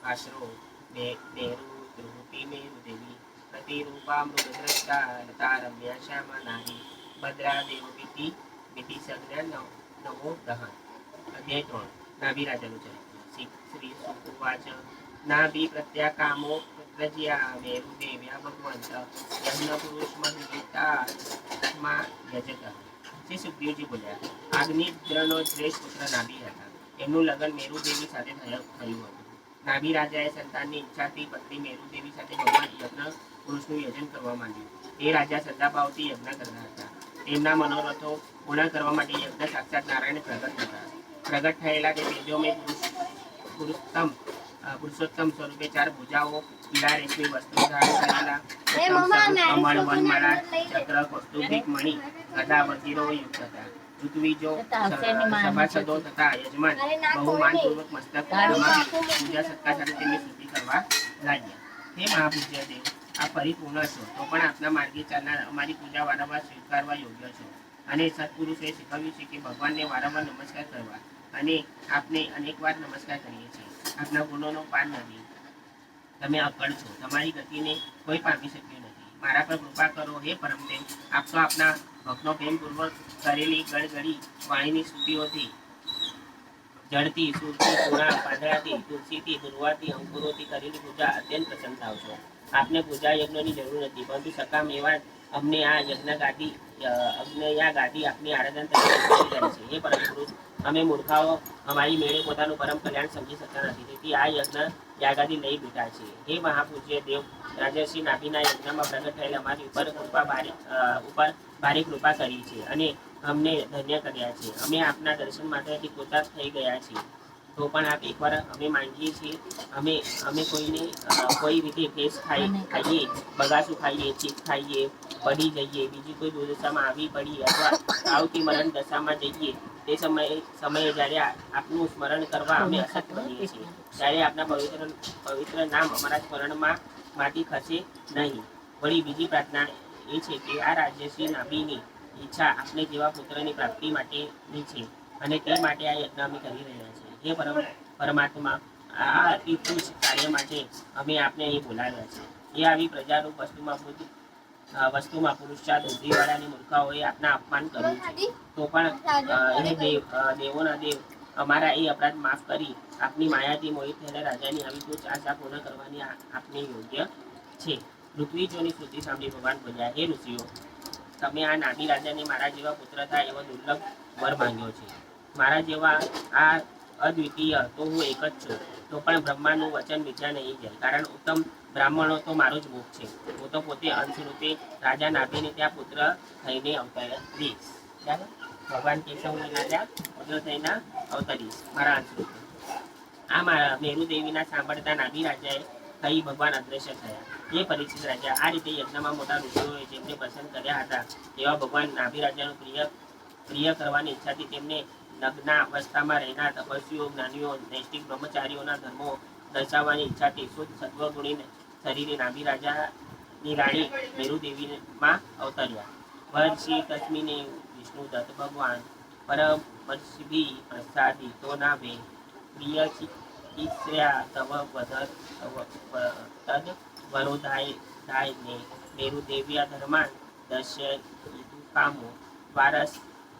ભાસરો મેરુ ધ્રુવતી મેરુ દેવી, પ્રતિરૂપા મૃગદ્રષ્ટા, લતા, રમ્યા, શ્યામા, નારી, ભદ્રા, દેવવીતી વિધિ સંજ્ઞા નવો દહન. અધ્યાય 3 નાભી રાજાનું ચરિત્ર. શ્રી સુકુવાચ નાભી પ્રત્યાકામો પ્રજ્યા મેરુ દેવ્યા ભગવંત યજ્ઞ પુરુષ મહિતા યજત. શ્રી સુખદેવજી બોલ્યા, આગ્નિદ્રનો શ્રેષ્ઠ પુત્ર નાભી હતા. એમનું લગ્ન મેરુ દેવી સાથે થયું હતું. નાભી રાજાએ સંતાનની ઈચ્છાથી પત્ની મેરુ દેવી સાથે ભગવાન યજ્ઞ પુરુષનું યજન કરવા માંડ્યું. એ રાજા શ્રદ્ધાભાવથી યજ્ઞ કરતા હતા. તેમના મનોરથો પૂર્ણ કરવા માટે યજ્ઞ સાક્ષાત નારાયણ પ્રગટ થતા. પ્રગટ થયેલા તે તેજોમય પુરુષોત્તમ સ્વરૂપે 4 ભુજાઓ, પીળા રેશમી વસ્ત્રો ધારણ કરેલા, કમળ, વનમાળા, ચક્ર, કૌસ્તુભિક મણિ, ગદા વજીરો યુક્ત હતા. ઋત્વિજો, સભાસદો તથા યજમાન બહુ માનપૂર્વક મસ્તક પૂજા સત્કાર સાથે તેમની સ્તુતિ કરવા લાગ્યા. હે મહાપૂજ્ય દેવ, આપ પરિપૂર્ણ છો, તો પણ આપના માર્ગે ચાલનાર અમારી પૂજા વારંવાર સ્વીકારવા યોગ્ય છો. અને સત્પુરુષોએ શીખવ્યું છે કે ભગવાનને વારંવાર નમસ્કાર કરવા, અને આપને અનેકવાર નમસ્કાર કરીએ છીએ. આપના ગુણોનો પાર નથી. તમે અકળ છો, તમારી ગતિને કોઈ પામી શક્યું નથી. મારા પર કૃપા કરો હે પરમદેવ. આપ તો આપના ભક્તનો પ્રેમપૂર્વક કરેલી ગળગળી વાણીની સ્તુતિઓથી, જળથી, સૂરથી, પૂરા, પાંદડાથી, તુલસીથી, દુર્વાથી, અંકુરોથી કરેલી પૂજા અત્યંત પ્રસન્ન થાવ છો. આપને પૂજા યજ્ઞની જરૂર નથી, પરંતુ સકામ એવા અમને આ ગાદી આપની આરાધન તરીકે છે. હે પરમ પુરુષ, અમે મૂર્ખાઓ અમારી મેળે પોતાનું પરમ કલ્યાણ સમજી શકતા નથી. તેથી આ યજ્ઞ યાગાદી લઈ બેઠા છે. હે મહાપૂજ્ય દેવ, રાજર્ષિ નાભીના યજ્ઞમાં પ્રગટ થયેલા અમારી ઉપર ભારે કૃપા કરી છે અને અમને ધન્ય કર્યા છે. અમે આપના દર્શન માત્રથી કૃતાર્થ થઈ ગયા છીએ. તો પણ આપ એકવાર અમે માંગીએ છીએ, અમે કોઈને કોઈ રીતે ફેસ ખાઈએ, બગાસું ખાઈએ, ચીક ખાઈએ, પડી જઈએ, બીજી કોઈ દુર્દશામાં આવી પડી અથવા આવતી મરણ દશામાં જઈએ, તે સમયે જ્યારે આપનું સ્મરણ કરવા અમે અસત બનીએ છીએ, ત્યારે આપના પવિત્ર નામ અમારા સ્મરણમાં માંથી ખસે નહીં. વળી બીજી પ્રાર્થના એ છે કે આ રાજ્યશ્રી નાભીની ઈચ્છા આપને જેવા પુત્રની પ્રાપ્તિ માટેની છે, અને તે માટે આ યજ્ઞ અમે કરી રહ્યા છીએ. હે પરમાત્મા, આ અતિ તુચ્છ કાર્ય માટે અમે આપને અહીં બોલાવ્યા છે. એ આવી પ્રજારૂપ વસ્તુમાં પુરુષાર્થ બુદ્ધિવાળાની મૂર્ખાઓએ આપના અપમાન કર્યું છે, તો પણ દેવોના દેવ અમારા એ અપરાધ માફ કરી આપની માયાથી મોહિત થયેલા રાજાની આવી તુચ્છ આશા પૂર્ણ કરવાની આપને યોગ્ય છે. ઋત્વિજોની સ્તુતિ સાંભળી ભગવાન બોલ્યા, હે ઋષિઓ, તમે આ નાભી રાજાને મારા જેવા પુત્ર થાય એવો દુર્લભ વર માંગ્યો છે. મારા જેવા આ અદ્વિતીય તો હું એક જ છું, તો પણ બ્રહ્માનું વચન વિચાર નહીં જાય, કારણ ઉત્તમ બ્રાહ્મણો તો મારો જ મુખ છે. હું તો પોતે અંશ રૂપે રાજા નાભીને ત્યાં પુત્ર થઈને અવતરીશ. ભગવાન કેશવની રાજા પુત્ર થઈને અવતરીશ મારા અંશ રૂપે. આ મારા મેરુ દેવીના સાંભળતા નાભી રાજાએ કઈ ભગવાન અદ્રશ્ય થયા. એ પરીક્ષિત રાજા, આ રીતે યજ્ઞમાં મોટા ઋષિઓએ જેમને પસંદ કર્યા હતા તેવા ભગવાન નાભી રાજાનું પ્રિય કરવાની ઈચ્છાથી તેમને નગ્ન અવસ્થામાં રહેનાર તપસ્વીઓ, જ્ઞાનીઓ, નૈષ્ઠિક બ્રહ્મચારીઓના ધર્મો દર્શાવવાની ઈચ્છાથી શુદ્ધ સત્વગુણી શરીરે નાભી રાજાની રાણી મેરુદેવીમાં અવતર્યા. વર્ષી તસ્મીને વિષ્ણુ દત્ત ભગવાન પરમ વર્ષભી પ્રસાદી તો નાભે પ્રિય ઈશ્ર્યા તવ તદ વરોધાય ને મેરુદેવ્યા ધર્માન દશ્ય કામો વારસ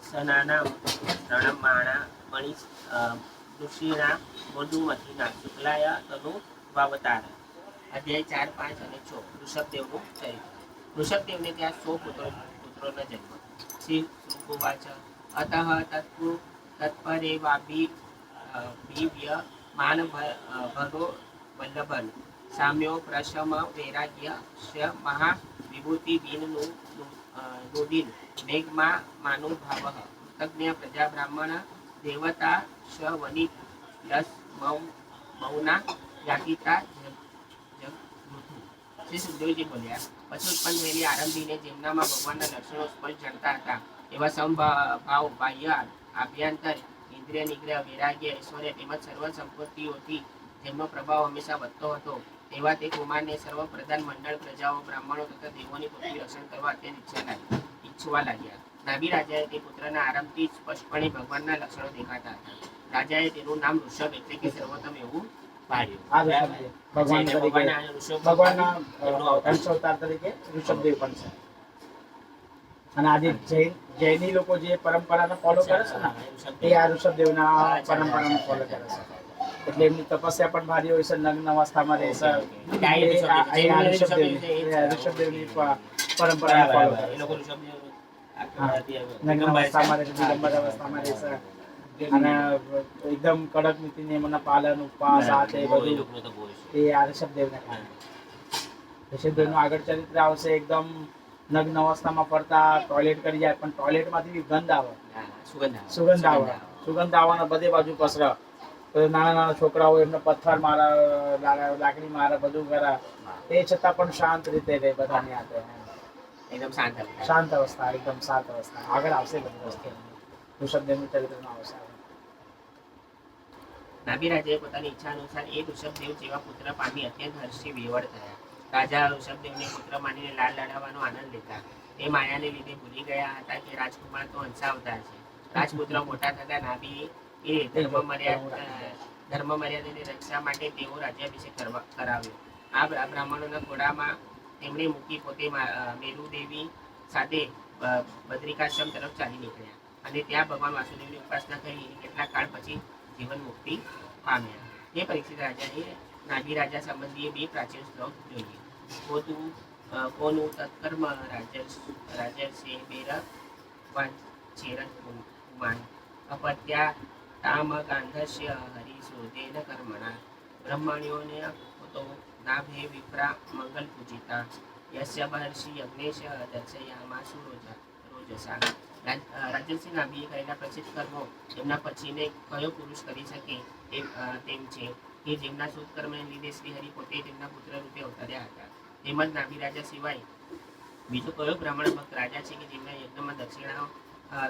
સનાનામ પ્રણમાણા મણિ ઋષિના મધુમતીના શુક્લાય તનુ વાવતાર. અધ્યાય 4, 5 અને 6. ઋષભદેવનું ચરિત્ર. ઋષભદેવને ત્યાં 100 પુત્રોનો જન્મ. શ્રી શુકોવાચ અતઃ તત્પરે વાભિવ્ય માન ભગો વલ્લભન સામ્યો પ્રશમ વૈરાગ્ય મહા વિભૂતિ નુદિન મેઘમાં માનુભાવ તજ્ઞ પ્રજા બ્રાહ્મણ દેવતા સ વનિત યસ મૌના યાતિતા જગૃતુ. શ્રી સુખદેવજી બોલ્યા, પછી ઉત્પન્ન થયેલી આરંભીને જેમનામાં ભગવાનના લક્ષણો સ્પષ્ટ જણતા હતા એવા સમભાવ બાહ્ય આભ્યંતર ઇન્દ્રિય નિગ્રહ વૈરાગ્ય ઐશ્વર્ય તેમજ સર્વ સંપત્તિઓથી જેમનો પ્રભાવ હંમેશા વધતો હતો તેવા તે કુમારને સર્વ પ્રધાન મંડળ પ્રજાઓ બ્રાહ્મણો તથા દેવોની પૃથ્વી રક્ષણ કરવા અત્યંત ઈચ્છવા લાગ્યા. નાભી રાજાએ તે પુત્રના આરંભથી જ સ્પષ્ટપણે ભગવાનના લક્ષણો દેખાતા હતા. રાજાએ તેનું નામ ઋષભ એટલે કે સર્વોત્તમ એવું પાડ્યું. ભગવાનના અંશ અવતાર તરીકે ઋષભદેવ પણ છે. અને આજે જૈની લોકો જે પરંપરાને ફોલો કરે છે ને એ આ ઋષભદેવના પરંપરાને ફોલો કરે છે. એટલે એમની તપસ્યા પણ ભારી હોય છે, નગ્ન અવસ્થામાં રહે છે. ઋષભદેવની પરંપરા ફોલો કરે છે. નગ્ન અવસ્થામાં રહે છે, દિગંબર અવસ્થામાં રહે છે, અને એકદમ કડક નીતિ નિયમોના પાલન, ઉપવાસ, આ તે બધું એ આ ઋષભદેવને કારણે. ઋષભદેવનું આગળ ચરિત્ર આવશે. એકદમ નગ્ન અવસ્થામાં ફરતા, ટોયલેટ કરી જાય, પણ ટોયલેટમાંથી ગંધ આવે, સુગંધ આવે, સુગંધ આવવાના બધે બાજુ પસરે. નાના નાના છોકરાઓ એમને પથ્થર મારે, લાકડી મારે, બધું કરે, તે છતાં પણ શાંત રીતે રહે બધાની હાથે. એકદમ શાંત અવસ્થા, એકદમ શાંત અવસ્થા. આગળ આવશે બધી વસ્તુ ઋષભદેવનું ચરિત્રમાં આવશે. નાભી રાજાએ પોતાની ઈચ્છા અનુસાર એ ઋષભદેવ જેવા પુત્ર પામી અત્યંત હર્ષી વિહવળ થયા. રાજા ઋષભદેવને પુત્ર માનીને લાડ લડાવવાનો આનંદ લેતા. તે માયાને લીધે ભૂલી ગયા હતા કે રાજકુમાર તો હંસાવતાર છે. રાજપુત્ર મોટા થતા નાભી એ ધર્મ મર્યાદાની રક્ષા માટે તેઓ રાજ્યાભિષેક કરાવ્યો. આ બ્રાહ્મણોના ઘોડામાં તેમણે મૂકી પોતે મેરુદેવી સાથે બદ્રિકાશ્રમ તરફ ચાલી નીકળ્યા અને ત્યાં ભગવાન વાસુદેવની ઉપાસના કરી કેટલાક કાળ પછી જીવન મુક્તિ પામ્યા. તે પરીક્ષિત રાજાએ નાભી રાજા સંબંધીએ 2 પ્રાચીન શ્લોક જોઈએ. કોનું તત્કર્મ રાજર્ષે બેર વાંચેરત કુમાન અપત્યા તામ ગાંધસ્ય હરિશોદેન કર્મણા બ્રહ્મણ્યોને તો નાભે વિપ્રા મંગલ પૂજિતા યસ્ય મહર્ષિ યજ્ઞેશ દર્શયામાસુ રોજસા. રાજર્ષિ નાભીએ કરેલા પ્રસિદ્ધ કર્મો એમના પછીને કયો પુરુષ કરી શકે તેમ છે કે જેમના શુદ્ધ કર્મને લીધે શ્રી હરિ પોતે તેમના પુત્ર રૂપે અવતર્યા હતા. તેમજ નાભી રાજા સિવાય બીજો કયો બ્રાહ્મણ ભક્ત રાજા છે કે જેમના યજ્ઞમાં દક્ષિણાઓ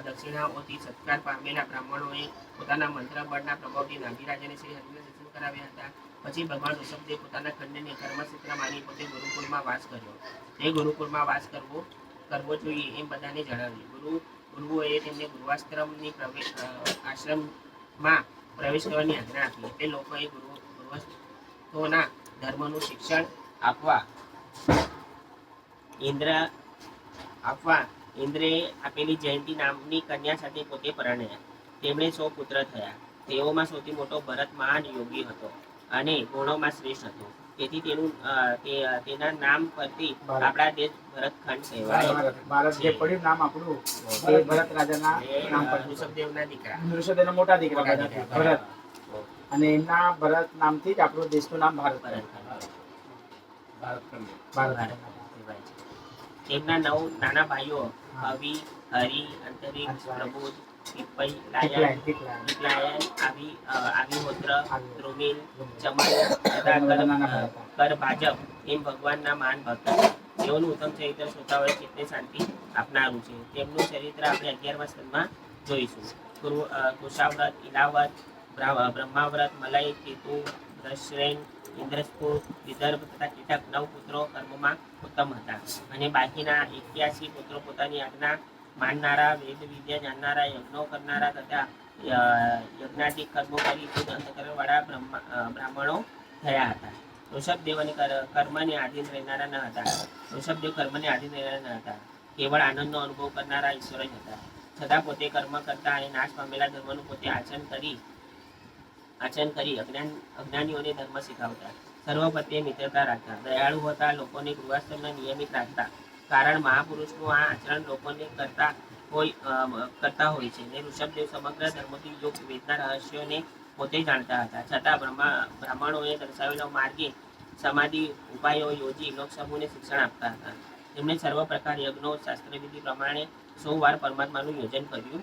દક્ષિણાઓથી સત્કાર પામેલા બ્રાહ્મણોએ પોતાના મંત્ર બળના પ્રભાવથી નાભિરાજાને શ્રી હરિને દર્શન કરાવ્યા હતા. પછી ભગવાન ઋષભદેવ પોતાના ખંડને કર્મક્ષેત્ર માની પોતે ગુરુકુળમાં વાસ કર્યો. તે ગુરુકુળમાં વાસ કરવો જોઈએ એમ બધાને જણાવ્યું. ગુરુઓએ તેમને ગુરુવાશ્રમની આશ્રમમાં પ્રવેશ કરવાની આજ્ઞા આપી. તે લોકોએ ગૃહસ્થોના ધર્મનું શિક્ષણ આપવા ઇન્દ્રે આપેલી જયંતી નામની કન્યા સાથે પોતે પરણ્યા. તેમણે 100 પુત્ર થયા. તેઓમાં સૌથી મોટો ભરત મહાન યોગી હતો અને ગુણોમાં શ્રેષ્ઠ હતો. તેથી તેના નામ પરથી આપણા દેશ ભરતખંડ કહેવાય. ભારત જે પડ્યું નામ આપણું તે ભરત રાજાના નામ પર. ઋષભદેવના દીકરા, ઋષભદેવના મોટા દીકરા ભરત, અને એમના ભરત નામથી જ આપણું દેશનું નામ ભારત કહેવાય છે. તેમના 9 નાના ભાઈઓ અવિ, હરિ, અંતરિક્ષ, પ્રબોધ, વિપ્લાયન, આવિહોત્ર, ધ્રુમિલ, ચમન તથા કરભાજપ એમ ભગવાનના મહાન ભક્ત છે. તેઓનું ઉત્તમ ચરિત્ર શ્રોતાઓએ ચિત્તને શાંતિ આપનારું છે. તેમનું ચરિત્ર આપણે 11મા સ્કંદમાં જોઈશું. કુશાવ્રત, ઇલાવત, બ્રહ્માવ્રત, મલય, કેતુ, દશરેન, ઇન્દ્રસ્ફુટ, વિદર્ભ તથા કીટક 9 પુત્રો કર્મમાં ઉત્તમ હતા અને બાકીના 81 પુત્રો પોતાની આજ્ઞા માનનારા, વેદ વિદ્યા જાણનારા, યજ્ઞો કરનારા તથા યજ્ઞાદિક કર્મો કરી શુદ્ધ અંતઃકરણવાળા બ્રાહ્મણો થયા હતા. ઋષભદેવ કર્મને આધીન રહેનારા ન હતા. કેવળ આનંદનો અનુભવ કરનારા ઈશ્વર જ હતા. છતાં પોતે કર્મ કરતા અને નાશ પામેલા ધર્મનું પોતે આચરણ કરી અજ્ઞાનીઓને ધર્મ શીખવતા. સર્વ પ્રત્યે મિત્રતા રાખતા, દયાળુ હતા, લોકોને ગૃહસ્થને નિયમિત રાખતા. કારણ મહાપુરુષનું આ આચરણ લોકોને કરતા હોય છે. ઋષભદેવ સમગ્ર ધર્મોથી યુક્ત વેદના રહસ્યોને પોતે જાણતા હતા. છતાં બ્રાહ્મણોએ દર્શાવેલા માર્ગે સમાધિ ઉપાયો યોજી લોકસમૂહને શિક્ષણ આપતા હતા. તેમણે સર્વ પ્રકાર યજ્ઞો શાસ્ત્રવિધિ પ્રમાણે 100 વાર પરમાત્માનું યોજન કર્યું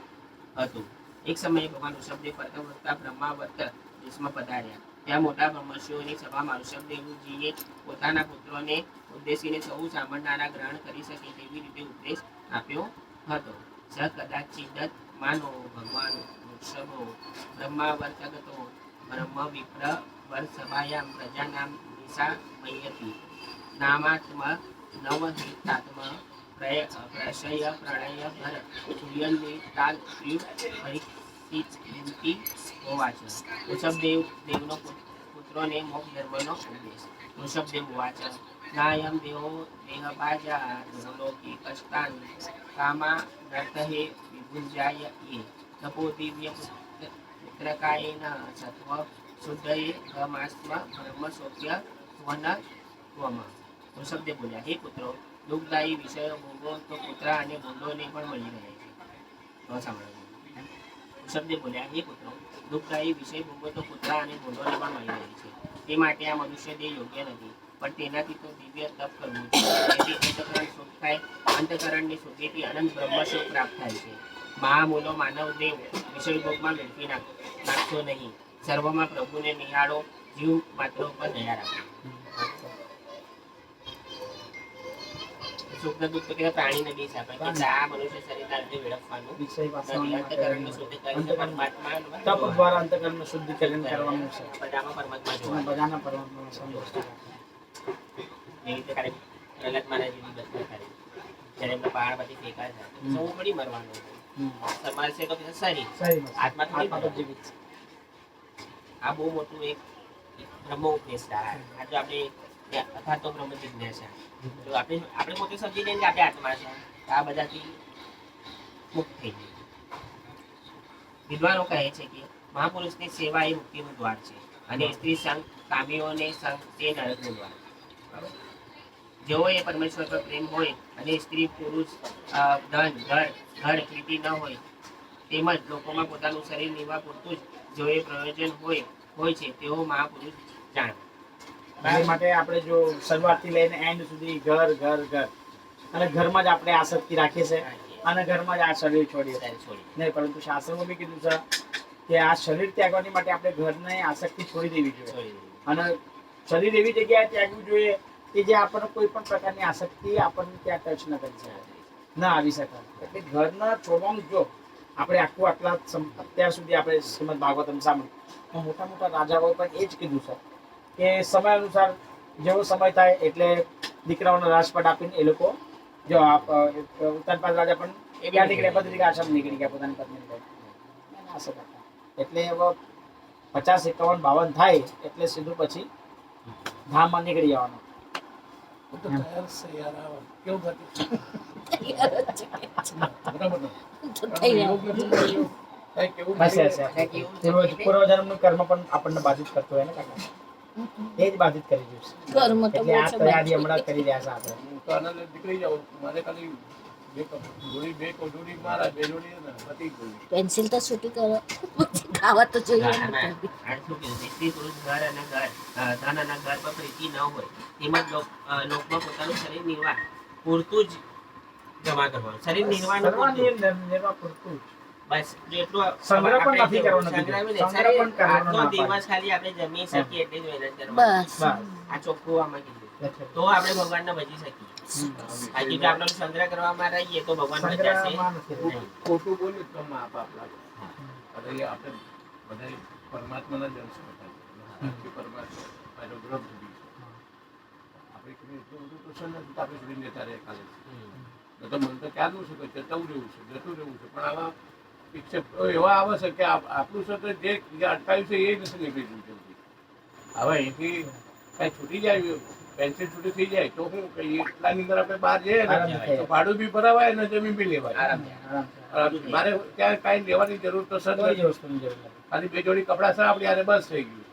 હતું. એક સમયે ભગવાન ઋષભદેવ ફરતા ફરતા બ્રહ્માવર્ત દેશમાં પધાર્યા. ત્યાં મોટા બ્રહ્મર્ષિઓની સભામાં ઋષભદેવજીએ પોતાના પુત્રોને ઉદ્દેશીને સૌ સાંભળનારા ગ્રહણ કરી શકે તેવી રીતે ઉપદેશ આપ્યો હતો. સ કદાચિદત માનો ભગવાન વૃષભો બ્રહ્માવર્તગતો બ્રહ્મ વિપ્ર વર્ષભાયામ પ્રજાનામ નિશા મય્યતિ નામાત્મ નવહિતાત્મ પ્રશય પ્રણય ભર સૂર્યનિતાલ પરિસ્થિતિ હોવાચ. ઋષભદેવનો પુત્રોને મોક્ષ ધર્મનો ઉપદેશ. ઋષભદેવ હોવાચ. નાયમ દેવો દેહભાજા ધર્મલોકી કષ્ટાન કામા નર્તહે વિભુજાય યે તપો દિવ્ય પુત્રકાયેન સત્વ શુદ્ધયે ગમાસ્મ બ્રહ્મ શોક્ય વન ત્વમ. ઋષભદેવ બોલ્યા, હે પુત્રો, દુઃખદાયી વિષયો ભોગો તો પુત્ર અને ભૂંડોને પણ મળી રહે છે. ઋષભદેવ બોલ્યા, હે પુત્રો, દુઃખદાયી વિષય ભોગો તો પુત્ર અને ભૂંડોને પણ મળી રહે છે. તે માટે આ મનુષ્ય દેહ યોગ્ય નથી, પણ તેનાથી તો દિવ્ય તપ કરવું છે. તેથી અંતઃકરણ શુદ્ધ થાય. અંતઃકરણની શુદ્ધિથી અનંત બ્રહ્મસુખ પ્રાપ્ત થાય છે. મહામૂલો માનવ દેવ વિષય ભોગમાં વેઠવી નાખશો નહીં. સર્વમાં પ્રભુને નિહાળો, જીવ માત્ર ઉપર દયા રાખો. સુખ ને દુઃખ તો કેવા પ્રાણીને બી આપે કે આ મનુષ્ય શરીરના લીધે વેડફવાનું નથી. અંતઃકરણને શુદ્ધ કરીને પરમાત્મા તપ દ્વારા અંતઃકરણનું શુદ્ધિકરણ કરવાનું છે. બધામાં પરમાત્મા જોવા. બધાના પરમાત્મા સંતોષ. એ રીતે કાલે પ્રહલાદ મહારાજની દર્શન કરી જ્યારે એમના પહાડ પરથી ફેંકાય છે. સૌ થોડી મરવાનું સમારશે તો શરીર, આત્મા થોડી જીવિત. આ બહુ મોટું એક બ્રહ્મ ઉપદેશ આ જો આપણે અથવા તો બ્રહ્મ જિજ્ઞાસા જો આપણે પોતે સમજી લઈએ કે આપણે આત્મા છે, આ બધાથી મુક્ત થઈ જાય. વિદ્વાનો કહે છે કે મહાપુરુષની સેવા એ મુક્તિનું દ્વાર છે અને સ્ત્રી સંગ કામીઓને સંગ તે નરકનું દ્વાર. બરાબર? જેઓ એ પરમેશ્વર પર પ્રેમ હોય અને સ્ત્રી પુરુષ ધન ઘર કીર્તિ ન હોય તેમજ લોકોમાં પોતાનું શરીર નિર્વાહ પૂરતું જ જો એ પ્રયોજન હોય છે તેઓ મહાપુરુષ જાણે. એ માટે આપણે જો શરૂઆતથી લઈને એન્ડ સુધી ઘર અને ઘરમાં જ આપણે આસક્તિ રાખીએ છીએ અને ઘરમાં જ આ શરીર છોડીએ નહીં, પરંતુ શાસ્ત્રોમાં બી કીધું છે કે આ શરીર ત્યાગવાની માટે આપણે ઘરને આસક્તિ છોડી દેવી જોઈએ અને શરીર એવી જગ્યાએ ત્યાગવું જોઈએ કે જે આપણને કોઈ પણ પ્રકારની આસક્તિ આપણને ત્યાં ટચ ન કરી શકે. ના આવી શકાય. એટલે ઘરના ચોબાનું જો આપણે અત્યાર સુધી આપણે શ્રીમદ ભાગવતમ સાંભળ્યું, મોટા મોટા રાજાઓએ પણ એ જ કીધું છે કે સમય અનુસાર જેવો સમય થાય એટલે દીકરાઓને રાજપાટ આપીને એ લોકો જો ઉત્તાનપાદ રાજા પણ ક્યાં નીકળ્યા, બદ્રિકા આશ્રમ નીકળી ગયા પોતાની પત્ની ના શકાય. એટલે હવે 50, 51, 52 થાય એટલે સીધું પછી ધામમાં નીકળી જવાનું. પૂર્વજન્મનું કર્મ પણ આપણને બાધિત કરતું હોય ને કાકા, એ જ બાધિત કરી રહ્યું છે. કર્મ તો એટલે આ તૈયારી હમણાં કરી રહ્યા છે આપણે. હું તો આનંદ નીકળી જાઉં, મારે ખાલી બે જોડી મારા, બે જોડી ને પતી ગયું. પેન્સિલ તો છૂટી કરો પછી ખાવા તો જોઈએ ને. આ શું કીધું છે? સ્ત્રી પુરુષ ઘર અને ધન અને ઘર પર પ્રીતિ ન હોય તેમજ લોકમાં પોતાનું શરીર નિર્વાહ પૂરતું જ જમા કરવાનું. શરીર નિર્વાહનું પૂરતું. બસ જેટલું સંગ્રહ પણ નથી કરવાનો. સંગ્રહ સંગ્રહ પણ કરવાનો આજનો ના પાડે. દિવસ ખાલી આપણે જમી શકીએ એટલી જ મહેનત કરવાની. બસ આ ચોખ્ખું આમાં કીધું, તો આપણે ભગવાનને ભજી શકીએ. બાકી જો આપણે સંગ્રહ કરવામાં રહીએ તો ભગવાન ભજાશે સંગ્રહમાં નથી. નહીં. ખોટું બોલ્યું તો માપ આપલા. અરે એ આપણે બધા પરમાત્માના જ અંશ હતા. પરમાત્મા મારો ગ્રહ સુધી છે. આપણે કીધું એટલું બધું તો છે ને, આપણે સુધી જતા રહે કાલે. તો મન તો ક્યારનું છે કે જતું રહેવું છે, જતું રહેવું છે. પણ આવા વિક્ષેપ એવા આવે છે કે આપણું છે તો જે અટકાવ્યું છે એ નથી નીકળી જતું. હવે એથી કઈ છૂટી જાય, પેન્સિલ છૂટી થઈ જાય તો શું કહીએ, એટલાની અંદર આપણે બહાર જઈએ ને તો ભાડું બી ભરાવાય ને જમીન બી લેવાય. મારે ત્યાં કાંઈ લેવાની જરૂર તો સર કોઈ જ વસ્તુની જરૂર નથી. ખાલી બે જોડી કપડા છે આપણી હારે, બસ થઈ ગયું.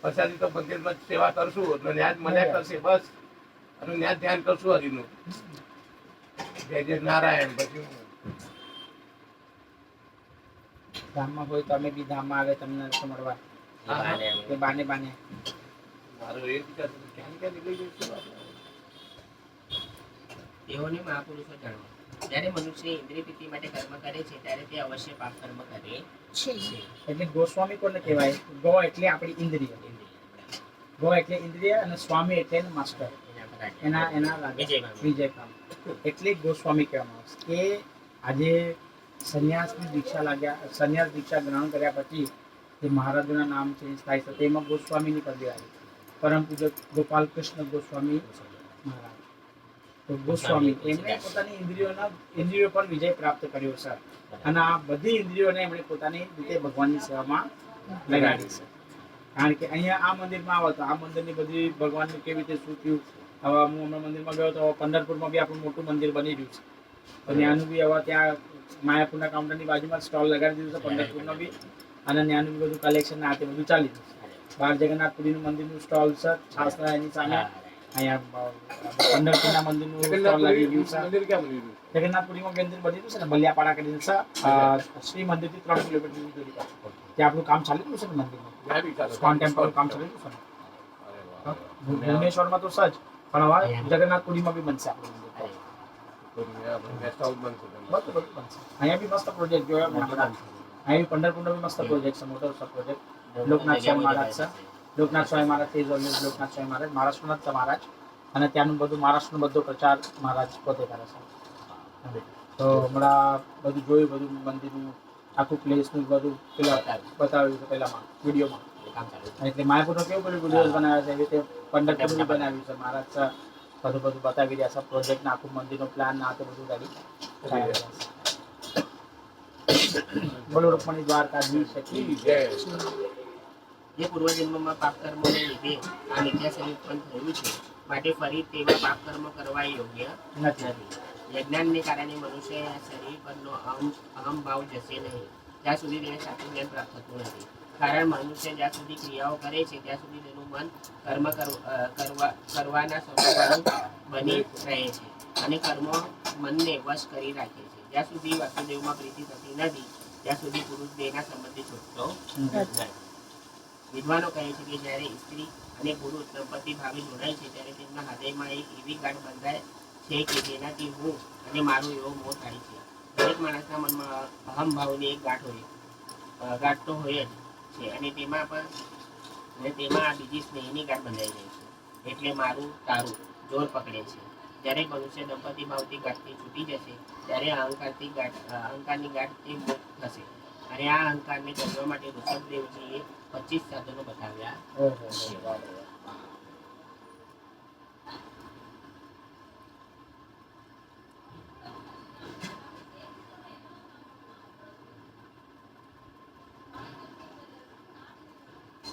પછી તો મંદિરમાં સેવા કરશું એટલે ત્યાં જ મજા કરશે બસ, અને ત્યાં ધ્યાન કરશું હરિનું. જય જય નારાયણ. પછી ધામમાં હોય તો અમે બી ધામમાં આવે તમને મળવા. કે બાને બાને મારો એ વિચાર છે, ક્યાં ક્યાં નીકળી જઈશું આપણે. તેઓને મહાપુરુષો જાણવા. જ્યારે મનુષ્ય ઇન્દ્રિય પ્રીતિ માટે કર્મ કરે છે ત્યારે તે અવશ્ય પાપ કર્મ કરે છે. એટલે ગોસ્વામી કોને કહેવાય? ગો એટલે આપણી ઇન્દ્રિય, ગો એટલે ઇન્દ્રિય, અને સ્વામી એટલે માસ્ટર, એના વિજય કામ. એટલે ગોસ્વામી કહેવામાં આવે છે. કે આજે સંન્યાસની દીક્ષા ગ્રહણ કર્યા પછી જે મહારાજોના નામ ચેન્જ થાય છે તેમાં ગોસ્વામીની પદવી આવી. પરમ પૂજ્ય ગોપાલ કૃષ્ણ ગોસ્વામી મહારાજ, તો ગોસ્વામી એમણે પોતાની ઇન્દ્રિયો પર વિજય પ્રાપ્ત કર્યો છે. અને આ બધી ઇન્દ્રિયોને એમણે પોતાની રીતે ભગવાનની સેવામાં લગાડી છે. કારણ કે અહીંયા આ મંદિરમાં આવો તો આ મંદિરની બધી ભગવાનનું કેવી રીતે શું થયું. હવે હું હમણાં મંદિરમાં ગયો તો પંઢરપુરમાં બી આપણું મોટું મંદિર બની રહ્યું છે. તો ત્યાંનું બી હવે ત્યાં માયાપુરના કાઉન્ટરની બાજુમાં સ્ટોલ લગાડી દીધું છે પંઢરપુરનો બી, અને ત્યાંનું બી બધું કલેક્શન આ તે બધું ચાલી રહ્યું છે. બહાર જગન્નાથપુરીનું મંદિરનું સ્ટોલ છે, શાસ્ત્રા એની સામે. અહીંયા પંઢરપુરના મંદિરનું સ્ટોલ લાગી ગયું છે. મંદિર ક્યાં બની રહ્યું? જગન્નાથપુરીમાં મંદિર બની રહ્યું છે ને, બલિયાપાડા કરીને છે. શ્રી મંદિરથી 3 કિલોમીટરની દૂરી પર ત્યાં આપણું કામ ચાલી રહ્યું છે ને મંદિરમાં. ત્યાં બી ચાલે. સ્કોન ટેમ્પલનું કામ ચાલી રહ્યું છે ને. અરે વાહ. ભુવનેશ્વરમાં તો સજ, પણ હવે જગન્નાથપુરીમાં બી બનશે આપણું મંદિર. તો આપણે ગેસ્ટ હાઉસ બનશે તેમાં. બધું બનશે. અહીંયા બી મસ્ત પ્રોજેક્ટ જોયો મેં હમણાં. અહીં પંઢરપુરનો બી મસ્ત પ્રોજેક્ટ છે, મોટો પ્રોજેક્ટ. લોકનાથ સ્વામી મહારાજ છે. લોકનાથ સ્વામી મહારાજ થી લોકનાથ સ્વામી મહારાજ મહારાષ્ટ્રના જ છે મહારાજ, અને ત્યાંનું બધું મહારાષ્ટ્રનો બધો પ્રચાર મહારાજ પોતે કરે છે. તો હમણાં બધું જોયું, બધું મંદિરનું આખું પ્લેસનું બધું પેલા બતાવ્યું છે પહેલામાં વિડીયોમાં. એટલે માયાપુરનો કેવું બધું વિડીયોઝ બનાવ્યા છે, એવી રીતે પંઢરપુરનું બનાવ્યું છે મહારાજ છે. બધું બતાવી રહ્યા છે, પ્રોજેક્ટ આખું મંદિરનો પ્લાન ના તે બધું ગાડી બોલો રૂકમણી દ્વારકા જી શકી જય. જે પૂર્વજન્મમાં પાપ કર્મોને લીધે આ મિથ્યા શરીર ઉત્પન્ન થયું છે, માટે ફરી તેવા પાપ કર્મ કરવા યોગ્ય નથી. યજ્ઞાનને કારણે મનુષ્ય આ શરીર પરનો અહમ ભાવ જશે નહીં જ્યાં સુધી તેને સાચું જ્ઞાન પ્રાપ્ત થતું નથી. કારણ મનુષ્ય જ્યાં સુધી ક્રિયાઓ કરે છે ત્યાં સુધી તેનું મન કર્મ કરવાના સ્વભાવવાળું બની રહે છે, અને કર્મો મનને વશ કરી રાખે છે. જ્યાં સુધી વાસુદેવમાં પ્રીતિ થતી નથી ત્યાં સુધી પુરુષ દેહના સંબંધી છૂટતો નથી. વિદ્વાનો કહે છે કે જ્યારે સ્ત્રી અને પુરુષ દંપતી ભાવે જોડાય છે ત્યારે તેમના હૃદયમાં એક એવી ગાંઠ બંધાય છે કે જેનાથી હું અને મારું એવો મોહ થાય છે. દરેક માણસના મનમાં અહમ ભાવની એક ગાંઠ તો હોય જ છે, અને તેમાં આ બીજી સ્નેહની ગાંઠ બંધાઈ જાય છે. એટલે મારું તારું જોર પકડે છે. જ્યારે મનુષ્ય દંપતી ભાવથી ગાંઠથી છૂટી જશે ત્યારે અહંકારની ગાંઠથી મુક્ત થશે. અને આ અહંકારને કરવા માટે ઋષભદેવજીએ 25 સાધનો બતાવ્યા છે.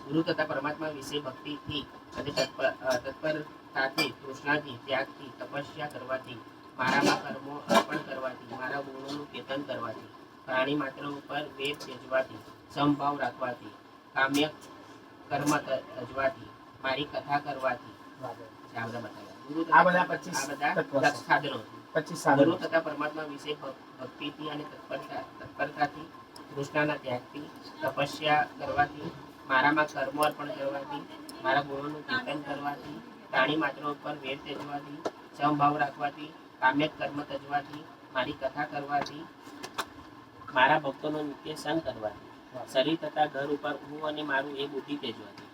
ગુરુ તથા પરમાત્મા વિશે ભક્તિથી અને તત્પરતાથી, તૃષ્ણાથી, ત્યાગથી, તપસ્યા કરવાથી, મારામાં કર્મો અર્પણ કરવાથી, મારા ગુણોનું કીર્તન કરવાથી, પ્રાણી માત્ર ઉપર વેર ત્યજવાથી, સમભાવ રાખવાથી, કામ્ય કર્મ ત્યજવાથી, મારી કથા કરવાથી, આ બધા બતાવ્યા. આ બધા 25 સાધનો. 25 ગુરુ સાધનો. તથા પરમાત્મા વિશે ભક્તિથી અને તત્પરતાથી, તૃષ્ણાના ત્યાગથી, તપસ્યા કરવાથી, મારામાં કર્મો અર્પણ કરવાથી, મારા ગુણોનું કીર્તન કરવાથી, પ્રાણી માત્ર ઉપર વેર ત્યજવાથી, સમભાવ રાખવાથી, કામ્ય કર્મ ત્યજવાથી, મારી કથા કરવાથી, મારા ભક્તોનો નિત્ય સંગ કરવાથી, શરીર તથા ઘર ઉપર હું અને મારું એ બુદ્ધિ ત્યજવાથી,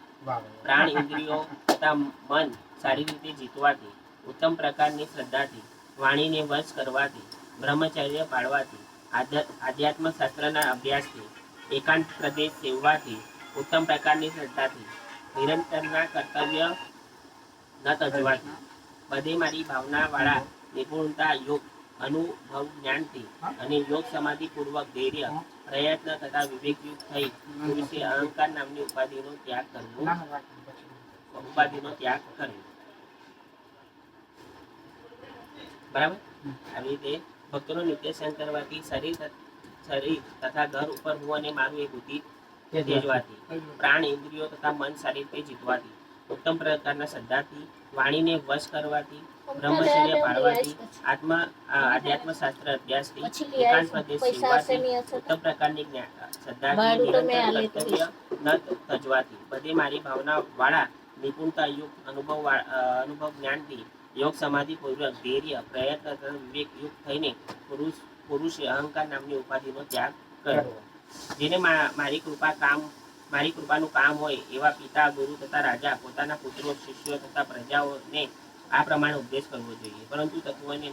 પ્રાણ ઇન્દ્રિયો તથા મન સારી રીતે જીતવાથી, ઉત્તમ પ્રકારની શ્રદ્ધાથી, વાણીને વશ કરવાથી, બ્રહ્મચર્ય પાળવાથી, આધ્યાત્મ શાસ્ત્રના અભ્યાસથી, એકાંત પ્રદેશ સેવવાથી, ઉત્તમ પ્રકારની શ્રદ્ધાથી, નિરંતરના કર્તવ્ય ન તજવાથી, બધે મારી ભાવના વાળા નિપુણતા યોગ અનુભવ જ્ઞાનથી અને યોગ સમાધિ પૂર્વક ધૈર્ય પ્રયત્ન તથા વિવેકયુક્ત થઈ પુરુષે અહંકાર નામની ઉપાધિનો ત્યાગ કરવો. બરાબર. આવી રીતે ભક્તોનો નિત્ય સંગ કરવાથી, શરીર તથા ઘર ઉપર હું અને મારું એ બુદ્ધિ ત્યજવાથી, પ્રાણ ઇન્દ્રિયો તથા મન સારી રીતે જીતવાથી, ઉત્તમ પ્રકારના શ્રદ્ધાથી, વાણીને વશ કરવાથી, બ્રહ્મચર્ય પાળવાથી, આધ્યાત્મ શાસ્ત્ર અભ્યાસથી, એકાંત પ્રદેશ સેવવાથી, ઉત્તમ પ્રકારની શ્રદ્ધાથી, નિરંતર કર્તવ્ય ન તજવાથી, બધે મારી ભાવના વાળા નિપુણતા યુક્ત અનુભવ જ્ઞાનથી, યોગ સમાધિ પૂર્વક ધૈર્ય પ્રયત્ન તથા વિવેક યુક્ત થઈને પુરુષે અહંકાર નામની ઉપાધિનો ત્યાગ કરવો. જેને મારી કૃપાનું કામ હોય એવા પિતા, ગુરુ તથા રાજા પોતાના પુત્રો, શિષ્યો તથા પ્રજાઓને આ પ્રમાણે ઉપદેશ કરવો જોઈએ. પરંતુ તત્વોને ન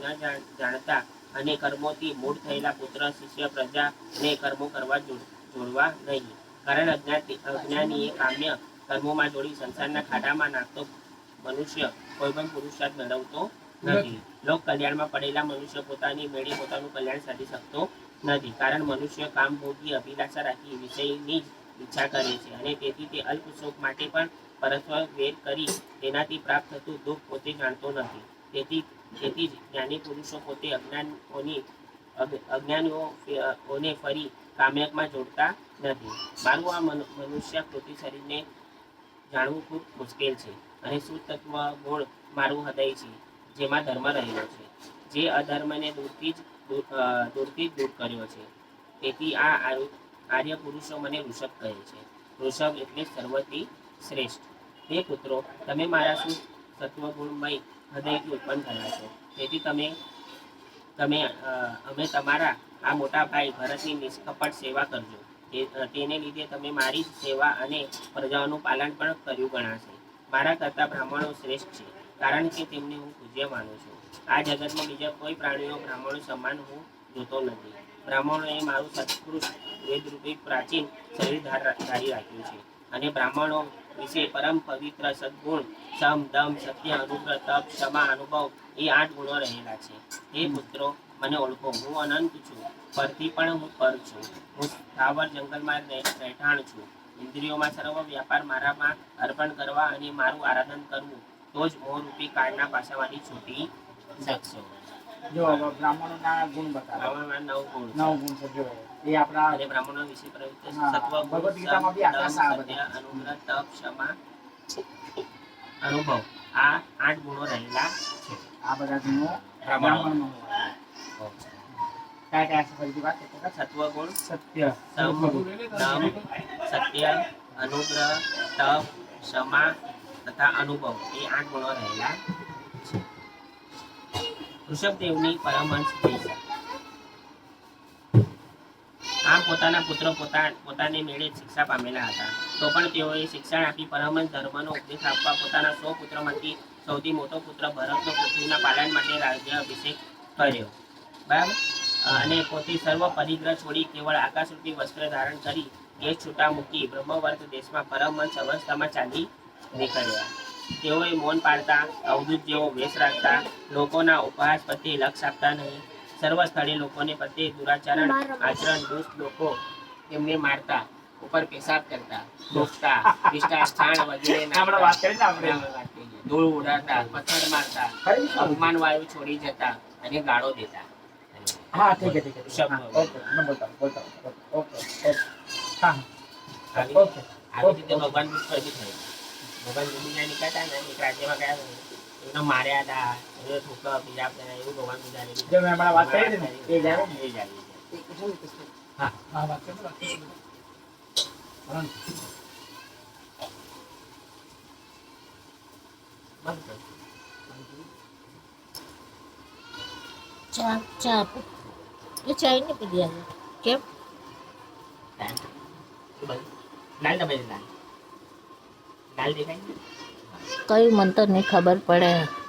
જાણતા અને કર્મોથી મૂળ થયેલા પુત્ર, શિષ્ય, પ્રજાને કર્મો કરવા જોડવા નહીં. કારણ અજ્ઞાનીએ કામ્ય કર્મોમાં જોડી સંસારના ખાડામાં નાખતો મનુષ્ય કોઈ પણ પુરુષાર્થ મેળવતો નથી. લોક કલ્યાણમાં પડેલા મનુષ્ય પોતાની મેળે પોતાનું કલ્યાણ સાધી શકતો નથી. કારણ મનુષ્ય કામભોગી અભિલાષા રાખી વિષયની જ ઈચ્છા કરે છે અને તેથી તે અલ્પ સુખ માટે પણ પરસ્પર વેર કરી તેનાથી પ્રાપ્ત થતું દુઃખ પોતે જાણતો નથી. તેથી જ જ્ઞાની પુરુષો પોતે અજ્ઞાનીઓને ફરી કામ્યમાં જોડતા નથી. મારું આ મનુષ્ય કૃતિ શરીરને જાણવું ખૂબ મુશ્કેલ છે અને શુદ્ધ તત્વ ગુણ મારું હૃદય છે જેમાં ધર્મ રહેલો છે, જે અધર્મને દૂરથી જ દૂર કર્યો છે. તેથી આ આર્ય પુરુષો મને ઋષભ કહે છે. ઋષભ એટલે સર્વથી શ્રેષ્ઠ. હે પુત્રો, તમે મારા શુદ્ધ સત્વગુણમય હૃદયથી ઉત્પન્ન થયા છો. તેથી અમે તમારા આ મોટા ભાઈ ભરતની નિષ્કપટ સેવા કરજો. તેને લીધે તમે મારી સેવા અને પ્રજાઓનું પાલન પણ કર્યું ગણાશે. મારા કરતા બ્રાહ્મણો શ્રેષ્ઠ છે, કારણ કે તેમને હું પૂજ્ય માનું છું. આ જગતમાં બીજા કોઈ પ્રાણીઓ બ્રાહ્મણો સમાન હું જોતો નથી. બ્રાહ્મણોએ મારું સત્પુરુષ વેદરૂપી પ્રાચીન શરીર ધારી રાખ્યું છે અને બ્રાહ્મણો વિશે પરમ પવિત્ર સદગુણ સમ, દમ, સત્ય, અનુગ્રહ, તપ, ક્ષમા, અનુભવ એ 8 ગુણો રહેલા છે. હે પુત્રો, મને ઓળખો. હું અનંત છું, પરથી પણ હું પર છું. હું સ્થાવર જંગલમાં રહેઠાણ છું. ઇન્દ્રિયોમાં સર્વ વ્યાપાર મારામાં અર્પણ કરવા અને મારું આરાધન કરવું, તો જ મોહરૂપી કાળના પાસામાંથી છૂટી શકશો. જો બ્રાહ્મણોના ગુણ બતાવો. 9 ગુણ. 9 ગુણ છે જો એ આપણા અને બ્રાહ્મણો વિશે પ્રયુક્ત હા, સત્વ, ભગવદ્ ગીતામાં બી આટલા સારા સત્ય, અનુગ્રહ, તપ, ક્ષમા, અનુભવ આ 8 ગુણો રહેલા છે. આ બધા ગુણો બ્રાહ્મણમાં હોય. કયા કયા છે ફરીથી વાત કરો. સત્વગુણ, સત્ય, સમ, દમ, સત્ય, અનુગ્રહ, તપ, ક્ષમા તથા અનુભવ એ 8 ગુણો રહેલા છે. ઋષભદેવની પરમહંસ દેશ. આમ પોતાના પુત્રો પોતાને મેળે શિક્ષા પામેલા હતા, તો પણ તેઓએ શિક્ષણ આપી પરમહંસ ધર્મનો ઉપદેશ આપવા પોતાના 100 પુત્રમાંથી સૌથી મોટો પુત્ર ભરતનો પૃથ્વીના પાલન માટે રાજ્યાભિષેક કર્યો. બરાબર. અને પોતે સર્વ પરિગ્રહ છોડી કેવળ આકાશરૂપી વસ્ત્ર ધારણ કરી કેસ છૂટા મૂકી બ્રહ્મવર્ત દેશમાં પરમહંસ અવસ્થામાં ચાલી નીકળ્યા. તેઓએ મૌન પાળતા, અવધૂત જેવો વેશ રાખતા, લોકોના ઉપહાસ પ્રત્યે લક્ષ આપતા નહીં, સર્વ સ્થળે લોકોને પ્રત્યે દુરાચરણ આચરણ, દુષ્ટ લોકો તેમને મારતા, ઉપર પેશાબ કરતા, ડૂબતા, વિષ્ટા છાણ વગેરે હમણાં વાત કરી ને આપણે. ધૂળ ઉડાડતા, પથ્થર મારતા, અપમાન વાયુ છોડી જતા અને ગાળો દેતા. હા ઠીક है શબ્દો. ओके मैं बोलता हूँ ओके ओके हाँ આવી ओके આવી રીતે ભગવાન પર બી થયું. ભગવાન દુનિયા નીકળતા ને એક રાજ્યમાં ગયા હતા, એને માર્યા હતા, એને ઠોકા બીજા આપતા એવું ભગવાન બુધાને બી जो मैं हमारा बात करी थी ना, ये जाने એ જ આવી જાય. हाँ हाँ बात कर हाँ બંધ કર. ચા ચા આપો. એ ચાય નહીં પીધી આજે. કેમ? લાલ. એ બંધ. લાલ દબાઈ દે, લાલ. લાલ દેખાય ને? કયું મને તો નહીં ખબર પડે.